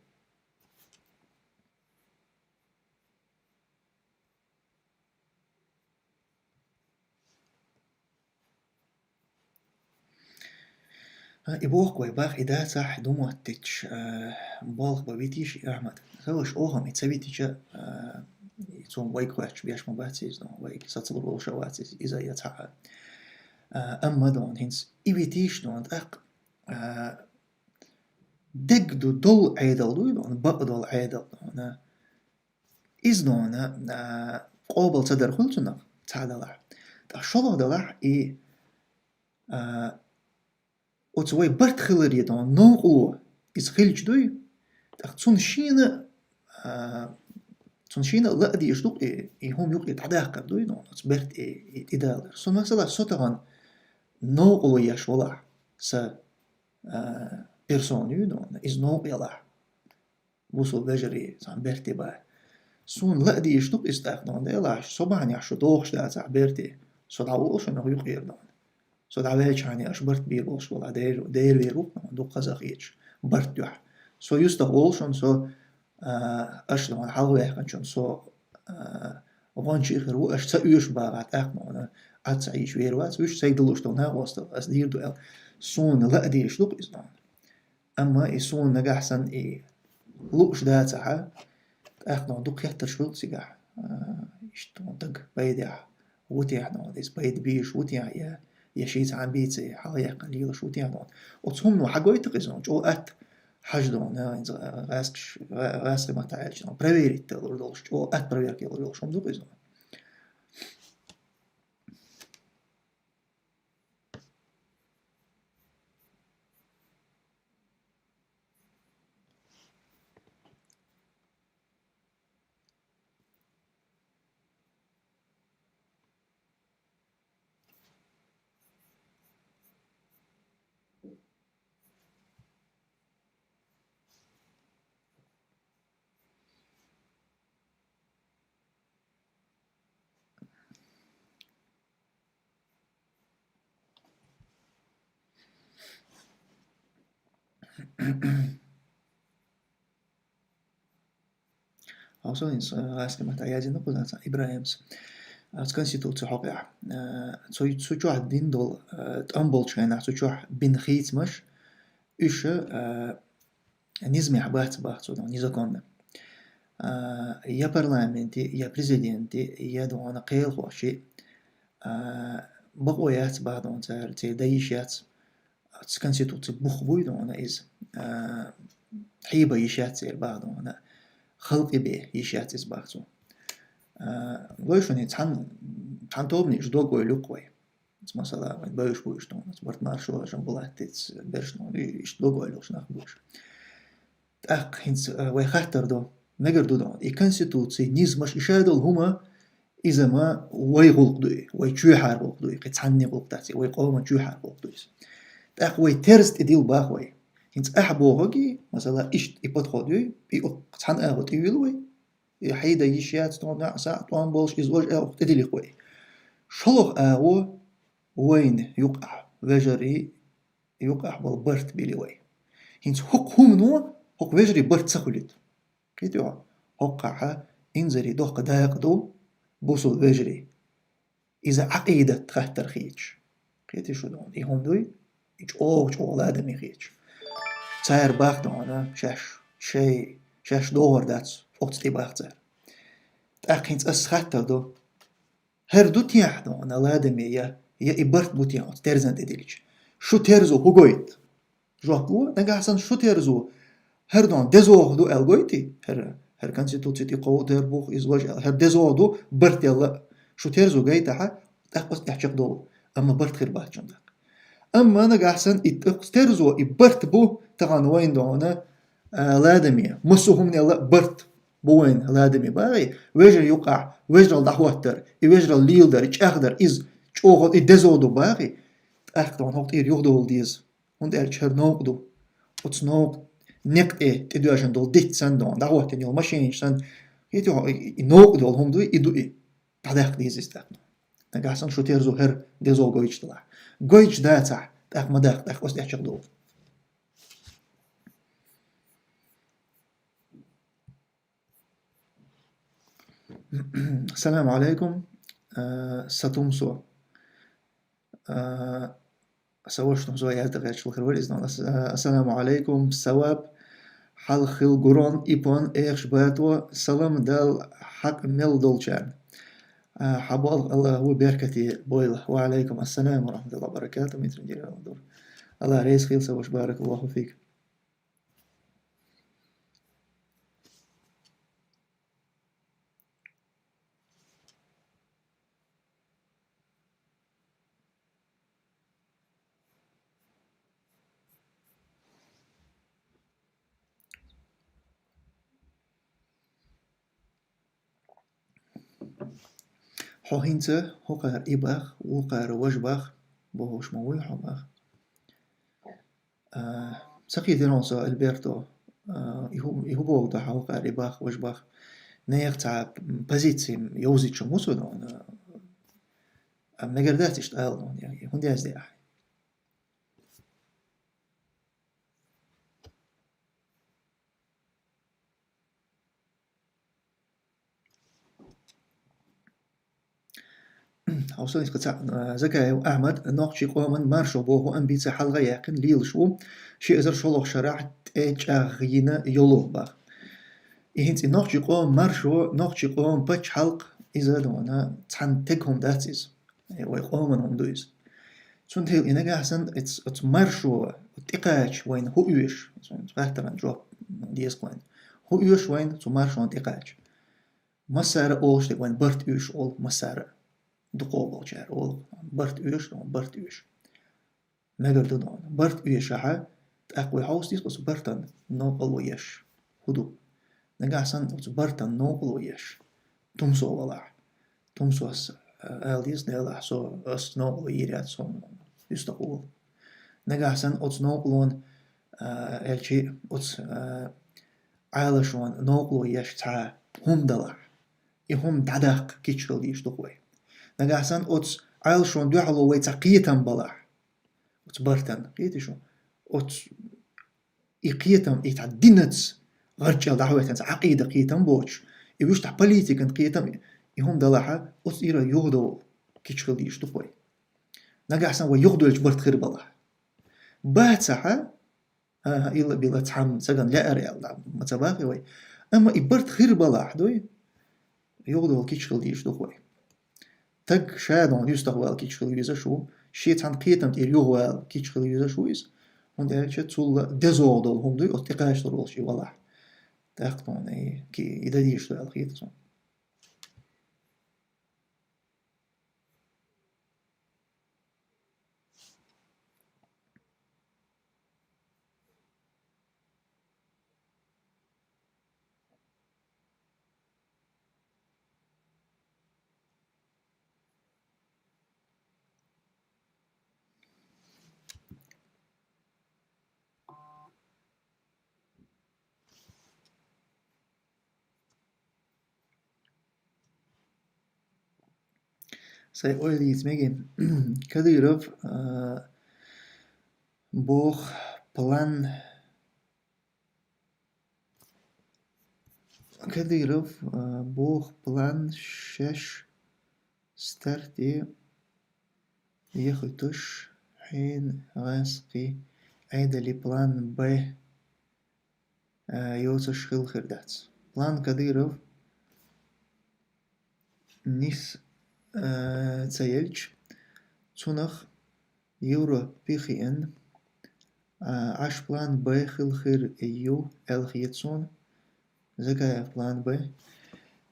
إبوخ ويباخ إذا صح دومو تتش بالغ ببيتيش أحمد سوش أوهم يتسبيتيش يتون ويك واتش بيش مباتيز دون ويك ساتسبر وشواتيز إذا يتحقق أما دون هنس إبيتيش دون أق دق دو دول عيدل دون بقدل عيدل دون إز دون قابل تدر خلتنا تعدلح تشلو دلح إي وتسوي برت خلري دون نوقو إز خلج دوي تون شينا لا دي يشتوق هم يوقي تعداق دوي دون تبرت إدالر سون مثلا سوتغان نوقو يشولا س بيرسونيو دون إز نوقي لا وصل بجري سان برتي با سون لا دي يشتوق استخدام ديلاش صبحني عشو دوخش دا تعبرتي سو دعوش انه يقير دون سو دعوش يعني اشبرت بيروش ولا دير بيرو دو قزاقيتش برت دوح سو يستغولشون سو اشلون حلوه كانشون سو وانشي خرو اش تايوش باغات اخمونا اتسعيش ويروات وش سيدلوش دون ها وسط اس دير دو سون لا دي يشتوق اسدون اما يسون نجاحسن اي لوش داتها اخنا دوك يحتر شغل سيجاح اشتون دق بيدع وتيح نون ديس بيد بيش وتيح يا شيت عن بيتي حاليا قليل شو تيح نون وتصهم نو حقوي تقيزون جو ات حاجدون غاسك ما تعالج نون بريفيريت تلور دولش جو ات بريفير كيلور دولش هم دوقيزون Außerdem غاسك ما تعالج نقول إبراهيمس конституция حقيقة تسوي دين دول تأمبول شينا تسوي بين خيت مش إيش نزمي عبات بحث ودون نزكون يا برلمانتي يا بريزيدنتي يا دون قيل خوشي بقويات بعضون تار تي دايشات конституция بخبوي دون إز حيبة يشات سير بعضون خلقي به يشات إز بعضون ويشوني تحن توبني جدو قوي لقوي مثلا بايش بويش دون برت مارشو جنبولات برش دون يشتلو قوي لوش نخبوش أق هنس ويخاطر دو مگر دودان ای کنستитуции نizmaش إشادل هما إذا ما وي غلق دوي وي تشو حار غلق دوي قد عني غلق داتي وي قوما تشو حار غلق دوي تأخ وي ترست إديل باخ وي هنس أحبوغي مثلا إشت إبت خودوي بي تحن أغط إيوي حيدا يشيات طوان ساعة طوان بولش إزواج أغط إديل إخوي شلوخ أغو وين يقع وجري يقع بالبرت بيلي وي هنس حق هم نو حق وجري برت سخولت كيتو حقها إنزري دوق دايق دو بوصل وجري إذا عقيدة تختر خيج كيتي شو دون إيهم دوي إيش أوغ آدمي خيج تاير باخ دون شاش دور داتس أوتستي باخ تاير تأخينت أسخاتر دو هر دو تياح دون الآدمي يا إبرت بوتيان ترزن تديلش شو ترزو هوغويت جوكو نجا حسن شو ترزو هر دون دزوغ دو الغويتي هر كونستитуции قو در بوخ إزواج هر دزوغ دو برت يلا شو ترزو جايتها تأقص تحشق دو أما برت خير باهجن داك أما نجا حسن ترزو إبرت بو تغان وين دونا لادمية مسوهم يلا برت بوين لادمي باغي ويجر يقع ويجر الدحوتر ويجر الليلدر إيش أخدر إز شوغل إدزو دو باغي تأخدون هوت إير يغدو ديز und elcher noqdu uts noq nekt tiduashan dol dit san don da hot en machine san hiti noqdu hom du idu tadaq dizis tak na gasan shoter zo her de zo goich tla goich da ta tak madaq tak os dachq do السلام عليكم ستمسو سوشتم زويا تغير شو خير إذن السلام عليكم سواب حل خل قرون إيبون إيش باتوا سلام دال حق ميل دولشان حبال الله هو بركتي بويل وعليكم السلام ورحمة الله وبركاته متر جيرا الدور الله ريس خيل سوش بارك الله فيك حو هينسه هو قار إباخ وقار وجباخ بوهوش موي حماخ سقيت نونسا البرتو يهو بوغدا هو قار إباخ وجباخ نيغ تاع بازيتسي يوزيت شو موسو دون مقرداتش تقال دون يعني هندي أزدي أحي حوصل قطع زكايو أحمد نوقشي قومن مارشو بوهو أنبيتsa حلغة يقن ليل شو شي أزر شلوخ شرح تأج أغينا يولو باخ إهنتي نوقشي قوم مارشو نوقشي قوم بچ حلق إذا دونا تحن تكهم داتيز وي قومن هم دويز سون تيل إنك أحسن اتس مارشو تقاج وين هو يوش تغيرتران جو ديز قوين هو يوش وين تو مارشو تقاج مسار أولش وين برت يوش أول مسار دقوبل جار أول برت يوش دون برت يوش مگر دون برت يوش ها تأقوي حوس ديس بس برتن نوقل ويش هدو نجاحسن برتن نوقل ويش تمسو والله تمسو أس أليس ديلا سو أس نوقل ويريات سو يستقول نجاحسن أس نوقلون الشيء أس عالشون نوقل ويش تا هم دلع يهم ددق كيشرل ديش دقوي نجاحسن أس عالشون دوحلو ويتقيتم بلع أس برتن قيتي شو أس إقيتم إتعدينتس غرجل دعوة عقيدة قيتم بوش يبوش تاع بوليتيك قيتم يهم دلعها أس إيرا يغدو كيشرل ديش دقوي نجاحسن ويغدو الجبرت خير بلع بعد ساعة إلا بلا تحم سجن لا أريال متباقي وي أما إبرت خير بلع دوي يغدو الكيشرل ديش دقوي تك شادون يستقبل كيشرل يزا شو شيت عن قيتم تير يغوال كيشرل يزا شو إس هون شت تول دزودل هم دوي أتقاش ترول شي والله تاخدون أي كي إذا ديش دو الخيط سي أوليت ميجي كديرف بوخ بلان كديرف بوخ بلان شش ستارتي يخطش حين غاسقي عيدلي بلان ب يوتش خيل خردات بلان كديرف نيس تسيلج تونخ يورو بيخين عش بلان ب خيل خير يو الخيتسون زكايا بلان ب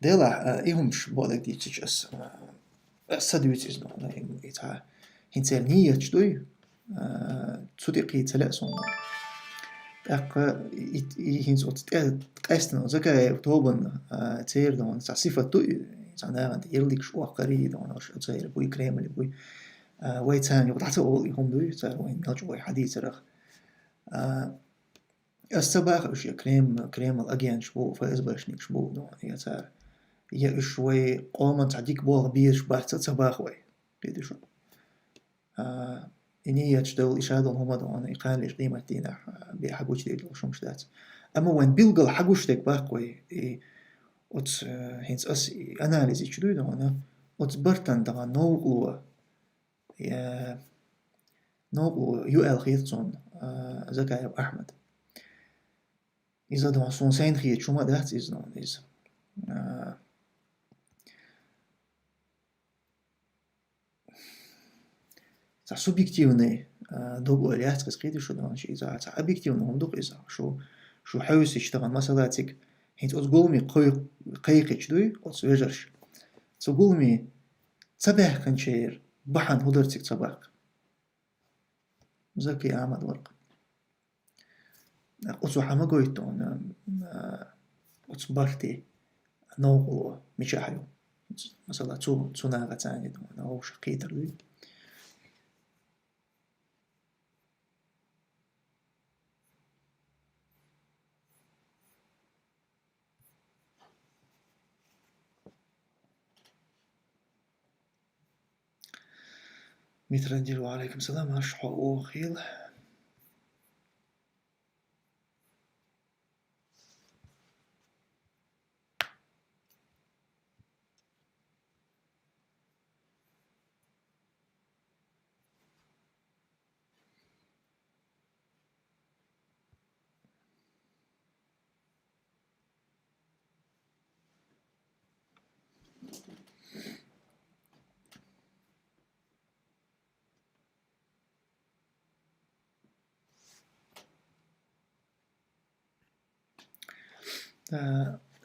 ديلا إيهمش بولك دي تشجس السادويتيز نونا إيتا هنتسال نية تشدوي تصدقي تلأسون أق هنس تقاستنا زكايا توبن تير دون صفة توي زعنا عند يرليك شو قري دون وش تير بوي كريم اللي بوي ويتان يقطع أول يهم دوي تير وين نرجع حديث رخ الصباح وش كريم الأجيان شبو فايز باشنيك شبو دون يتار يا شوي قوم تعديك بول بيش بحث صباح وي كده شو إني يتشدول إشادة هم دون يقال ليش قيمة دينا بيحبوش ديل وشو مش دات أما وين بيلقى حقوش ديك باقوي وت هنس أس أناليزي شدوي دون وت برتن دون نوغلو يا نوغلو يو خيرتون زكايا أحمد إذا دون صون سين خير شو ما دات إز دون إز سوبيكتيفني دوغو اليات قسقيتي شو دون شي إذا أبيكتيفني هم دوغ إذا شو حوس يشتغل مسألاتك هنت أتقولمي قيقش دوي أتسويجرش تقولمي صباح كنشير بحن هدرتك صباح زكي أحمد ورق أتسو حما قويتون أتسبرتي نوغلو مشاحيو مثلا تو ناغا تاني دون أو شقيتر دوي مترندل وعليكم السلام أشحو أوخيل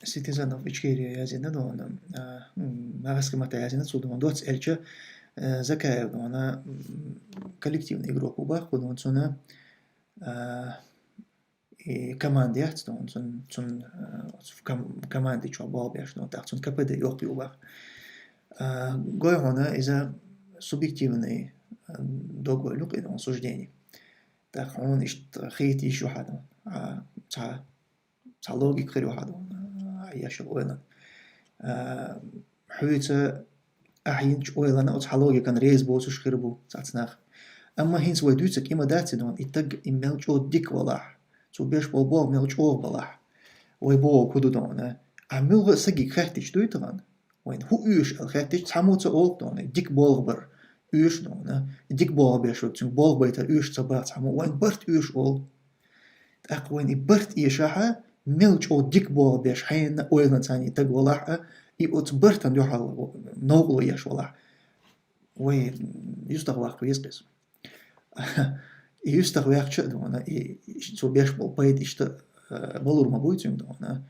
citizen of Ichkeria yazina dona magaski mata yazina судом доц эльча закая дона коллективный игрок убах дон цуна и команде яц дон цун в команде чё бал бяш дон так цун КПД ёк убах гой хона из-за субъективный договор и дон суждений так он ишт хейт ещё хадон تا لوجيك خير واحد عياش الأويلان حويت أحينش أويلان أو تحلوجي كان ريز بوسوش خيربو تعتناخ أما هينس ويدوتك إما داتي دون إتق إميلج أو ديك ولاح تو بيش بول ميلج أو بلاح ويبو كودو دون عملغ سجي خاتش دويتغان وين هو يوش الخاتش تحموت أول دون ديك بولغبر يوش دون ديك بول بيشو تون بول بيتا يوش تبات تحمو وين برت يوش أول أقوين برت إيشاحة ميلج أو ديك بول بيش حين أويلان تاني تق ولاح إي أتبرتن يوحل نوغلو يش ولاح وين يستغواق ويسقس يستغواق شد دونا تو بيش بول بايد إشتا بلور مبويتون دونا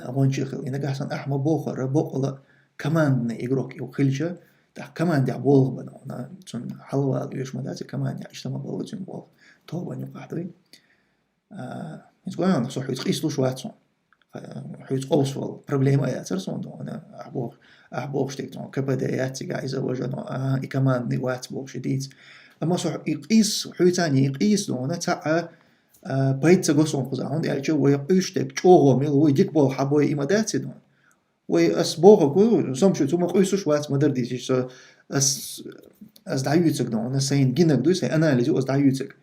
أغونشيخل إنك أحسن أحمى بوخر بوخلا كمان إغروك إو خلشة تا كمان دع بولغ بدونا تون حلوة يوش مداتي كمان دع إشتا مبولتون بولغ توبا نيقاحدوي يتقولون صح يتقيس له شوية صون حيتقوس والبروبليم أيات رسون دونا أحبوش تكتون كبدايات تجايزة وجنا كمان نوات بوش شديد أما صح يقيس حيتاني يقيس دونا تاع بيت تقصون خزعون يعني جو ويقيش تك جوه ميل ويديك بول حبوي إمادات دون وي أسبوغ كو سمشو توما قيسوش وات مدر ديش أس دعيوتك دون سين جينك دوي سي أناليزو أس دعيوتك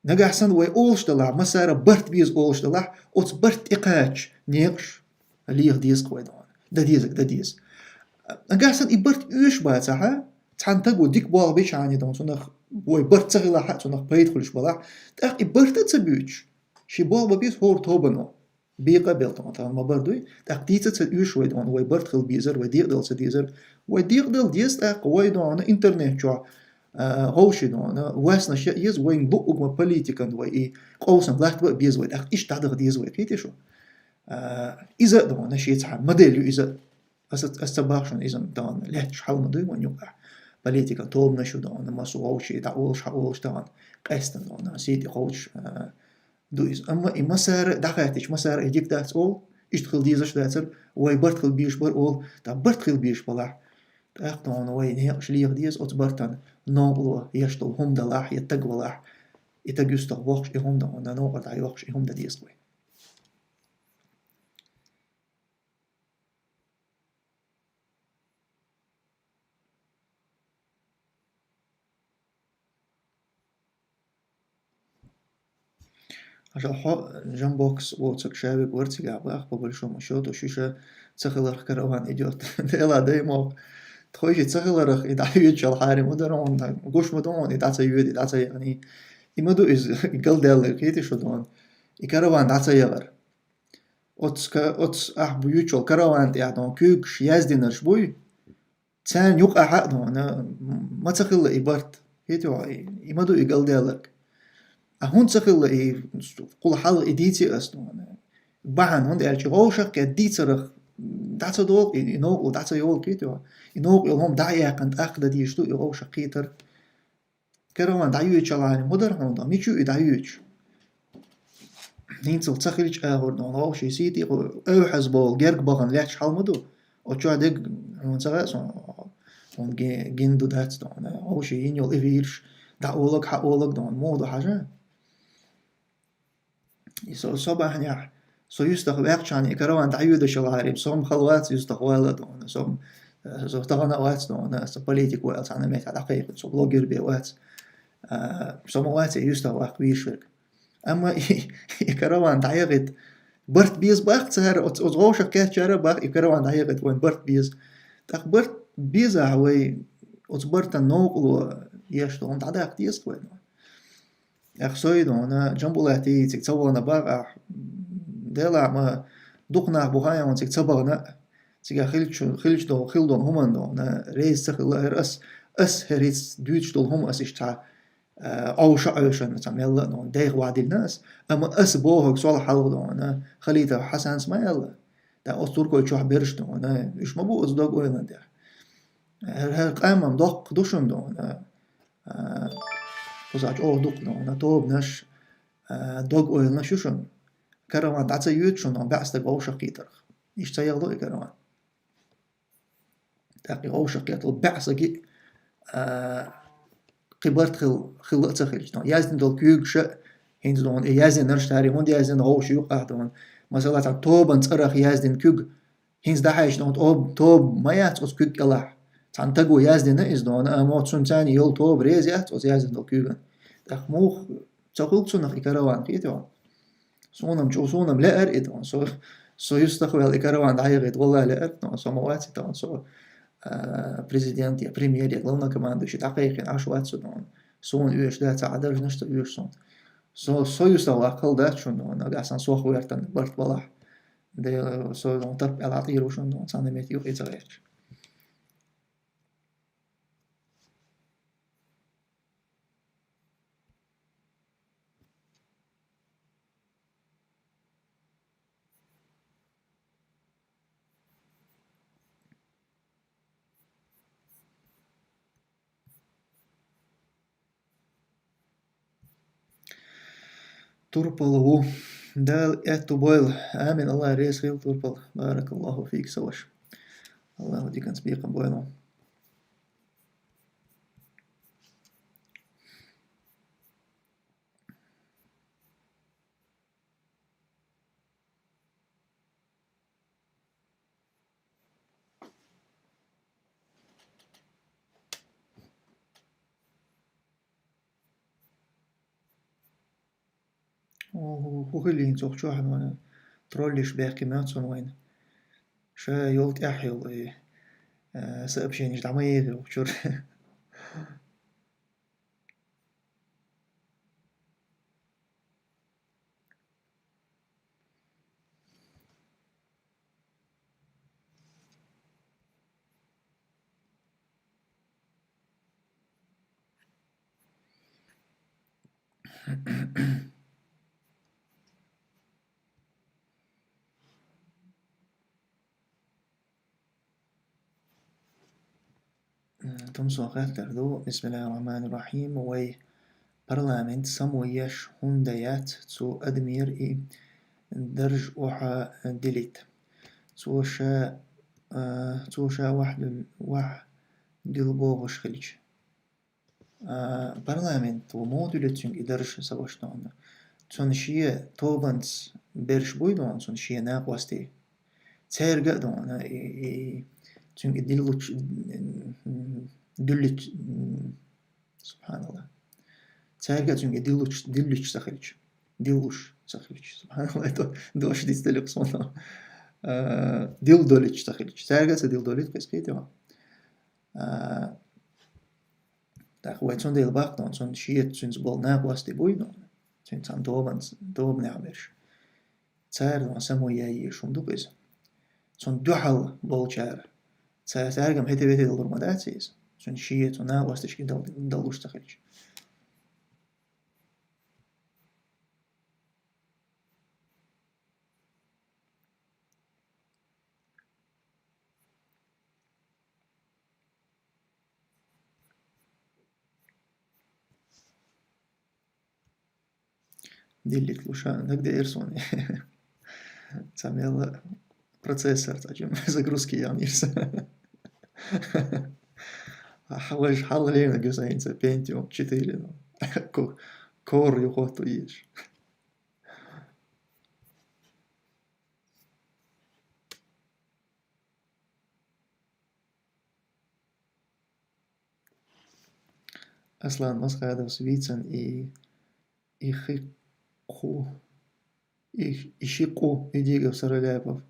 نجا أحسن وي أولش دلع مسارة برت بيز أولش دلع أوت برت إقاش نيقش اللي ديز قوي دون ده ديزك ده ديز نجا أحسن إبرت إيش باتها تحنتقو ديك بوال بيش عني دون سنخ وي برت تغلا حق سنخ بيت خلش بلع تأخ إبرت تبيوش شي بوال بيز هور توبنو بيقا بيلتون طبعا ما بردوي تأخ ديتا تأيوش وي دون وي برت خل بيزر وي ديق دل سديزر وي ديق دل ديز تأخ وي دون إنترنت شو هوشي دون واسنا شيء يز وين بقوق ما بوليتيكا وي إيه قوسن لاحت بقى بيز وي تأخ إيش تعدغ ديز وي كيتي شو إذا دون شيء تحا مدلو إذا أستباخشن إذا دون لحت شحال مدوي وين يوقع بوليتيكا توب نشو دون ما سو هوشي دعوش حقوش دون قيستن دون سيدي قوش دويز أما إما سار دقاتش ما سار إجيك دات أول إشتغل ديزش داتر وي برتخل بيش بر أول تا برتخل بيش بلح تأخدون وي نهيق شليغ ديز أتبرتن نوبلو يشتغل هم دلاح يتقبلح يتقيستغ وقش إهم دون نوقر دعي وقش إهم دا ديز قوي عشان حق جنبوكس ووتسك شابك ورتي قابل بقول شو مشوت وشيشة تخلر كروان إجوت ديلا ديمو تخويش تخلر يدعيوت شال حاري مدرون قوش مدون يدعتا يود يدعتا يعني إمدو إز قل ديال كيتي شو دون يكروان دعتا يغر أتس أح بيوتشل كروان تيعدون كيوكش يازدينرش بوي تسان يوقع حق دون ما تخل إبرت كيتو إمدو يقل ديالك هون تخل إيه كل حال إديتي أصلا بعن هون ديالك غوشك كديترخ دعتا دول إنوق دعتا يول كيتو إنوق يلهم دعيا كنت أخذ ديشتو يغوشك كيتر كروان دعيوش على مدر هون دا ميشو يدعيوش نينتل تخليش أهور دون غوش يسيتي أو حزبول جيرك باغن ليحش حال مدو وشو عدق هون تغاس هون جندو دات دون غوش ينيول إفيرش دعولك حقولك دون مودو حاجة يسو صباح نيح سو يستخ بيقشان كروان دعيود شغاري بصوم خلوات يستخ والد دون صوم سو تغنى وات دون سو بوليتيك وات أنا ميت على حقيقة سو بلوجر بيوات بصوم وات يستخ واقوي شرك أما كروان دعيقت برت بيز باق سهر أتغوش كات شارع باق كروان دعيقت وين برت بيز تاق برت بيز هوي أتبرت النوق يشتغل دعاق ديز وين أخسوي دونا جنبولاتي تكتبونا باق ديلا ما دقنا بوهايا وان تكتبونا تيجا خلش دو خلدون همان دونا ريز تخل أس هريز دويتش دول هم أس إشتع أو شعشن مثلا يلا نون دايغ وعد الناس أما أسبوه صالح حلو دونا خليته حسن اسمه يلا دا أسطور كل شو حبرش دونا إيش ما بو أصدق وين ده قام دق دوشن دونا وزاج أو دق دونا توب نش دق وين نشوشن كروان دعتا يوتشن دون بعث دق أو شقيتر إيش تيغلو كروان تاقي أو شقيتر بعث جي قبرت خل تخلج دون يازن دول كيوكش هند دون يازن نرشتاري هون يازن غوش يوقع دون مثلا تاع توب انصرخ يازن كيوك هنز دحاش دون توب ما ياتقص كيوك الله تعنتقو يازن نئز دون اموت سنتاني يول توب ريز ياتقص يازن دول كيوكن تخموخ تقول سنخ إكروان كيتوان سونم جو سونم لا أرئد دون سو يستخوي الإكروان دعيغيد والله لا أرئد دون سو مواتي دون سو بريزيدنت يا بريمير يقلنا كمان دوش دقيقين عشوات سودون سون يوش داتا عدرج نشتا يوش سون سو يستوى أقل دات شون دون أحسن سوخ ويرتن برت بلاح دي سو دون ترب العطير وشون دون سانيميت يوخ يتغيرش تربل هو دال اتو بويل آمين الله ريس خيل تربل بارك الله فيك سوش الله ودي كان سبيقا بويلو وهو اللي نسوق شو واحد وانا تروليش باقي ما تصون وين شا يولت أحيل إيه سأب شيء نجد عميغ وشور تمسو غاتر دو بسم الله الرحمن الرحيم وي برلامنت سمويش هنديات تو أدمير إي درج وحا ديليت توشا توشا واحد ديلبوغش خليج برلامنت ومودولتين إدرش سواشتون تونشيه توبنس برش بويدون تونشيه ناقوستي تيرجع دون تون ديلوش دلش سبحان الله تيرجع تون دلش سخليج دلوش سخليج سبحان الله دوش ديستلق صونا ديل دولش سخليج تيرجع ديل دولش بس كده تاخوي تون ديل باق دون تون شيء تون زبال ناقوستي بويدون تون تان دوبن نعمرش تار دون سمو ياي شوندو بيز تون دوحل بولشار تارجم هيتي بيتي دل درماداتيز تون شيء تون ناقوستش كي دلوش تخليج ديلي تلوشان نقدر إرسوني تعمل процессор تاجم загрузки يعني حواج حلينا جزئين بنتيوم 4 كور يخوتو إيش أصلا مسخ هذا وسويتسن يخيقو يشيقو يديقو سرلابов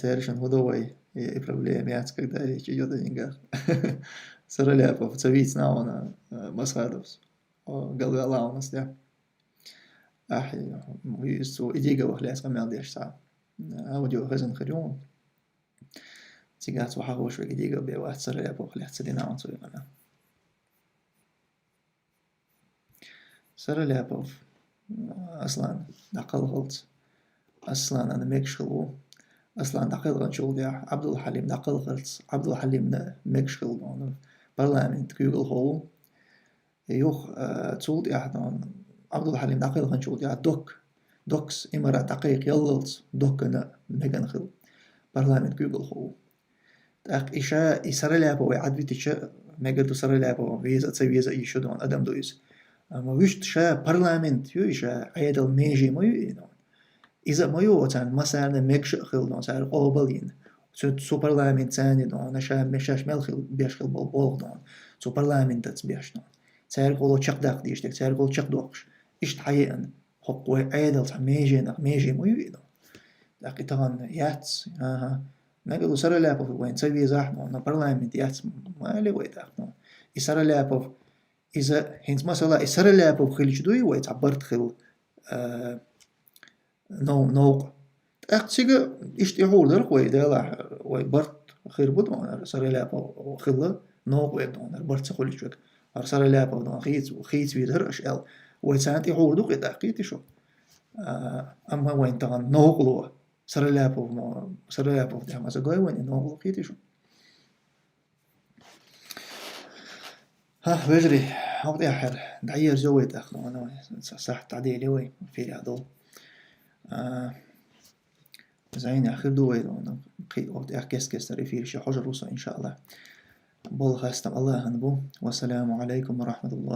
تارشن هدوي проблемят, когда речь идет о деньгах. Сороляпов, цавиц наона масхадовс, галгалаунас, да. أحي ويسو إديجا وخلاص قام يضيع ساعة أوديو خزن خريون تيجات وحاول شوي إديجا بواحد سرلابov خلاص تدينا عن صوي أنا سرلابov أصلا نقل غلط أصلا أنا ميكشلو أصلا نقل غنشول ديا عبد الحليم نقل غلط عبد الحليم ميكشل دون برلامنت جوجل هول يوخ تول ديا عبد الحليم نقل غنشول ديا دوكس إمارة دقيق يللت دوكنا نغنخل برلامنت جوجل هول تاق إشاء إسرائيل ويعد بتشاء مجد إسرائيل وفيزا تسويزا إيشو دون أدم دويز أما ويشت شاء برلامنت يو إشاء عيدل ميجي ما يو إذا ما يو تان مثلا ميكش خل دون سعر قابلين سو برلامنت ثاني دون نشا مشاش ملخل بيشخل بالبول دون سو برلامنت تسبيش دون سعر قولو شق داق ديشتك سعر قولو شق دوقش إشت حقيقا حقوي عيدل تان ميجي ما يو لكن طبعا ياتس نقولو سرلابov وين تسوي زحمة أنا برلامنت ياتس ما لي ويد أخنو سرلابov إذا هنت مثلا سرلابov خليش دوي ويد عبرت خل نوق أختيجا إشتيحول درك ويد لا ويد برت خير بود أنا سرلابov خلا نوق ويد أنا برت خليش ويد سرلابov دون خيت ويدر أشياء ويد سانتي حول دوق دقيقة شو أما وين طبعا نوقلو سرلابov ده ما زجاي وين نوقلو خيتي شو ها بجري عودي أحر دعير زويد أخلو أنا صح تعديلي وين في هذول زين آخر دويد أنا قي وقت أحكيس كسر في شيء حجر روسا إن شاء الله بول خاستم الله هنبو والسلام عليكم ورحمة الله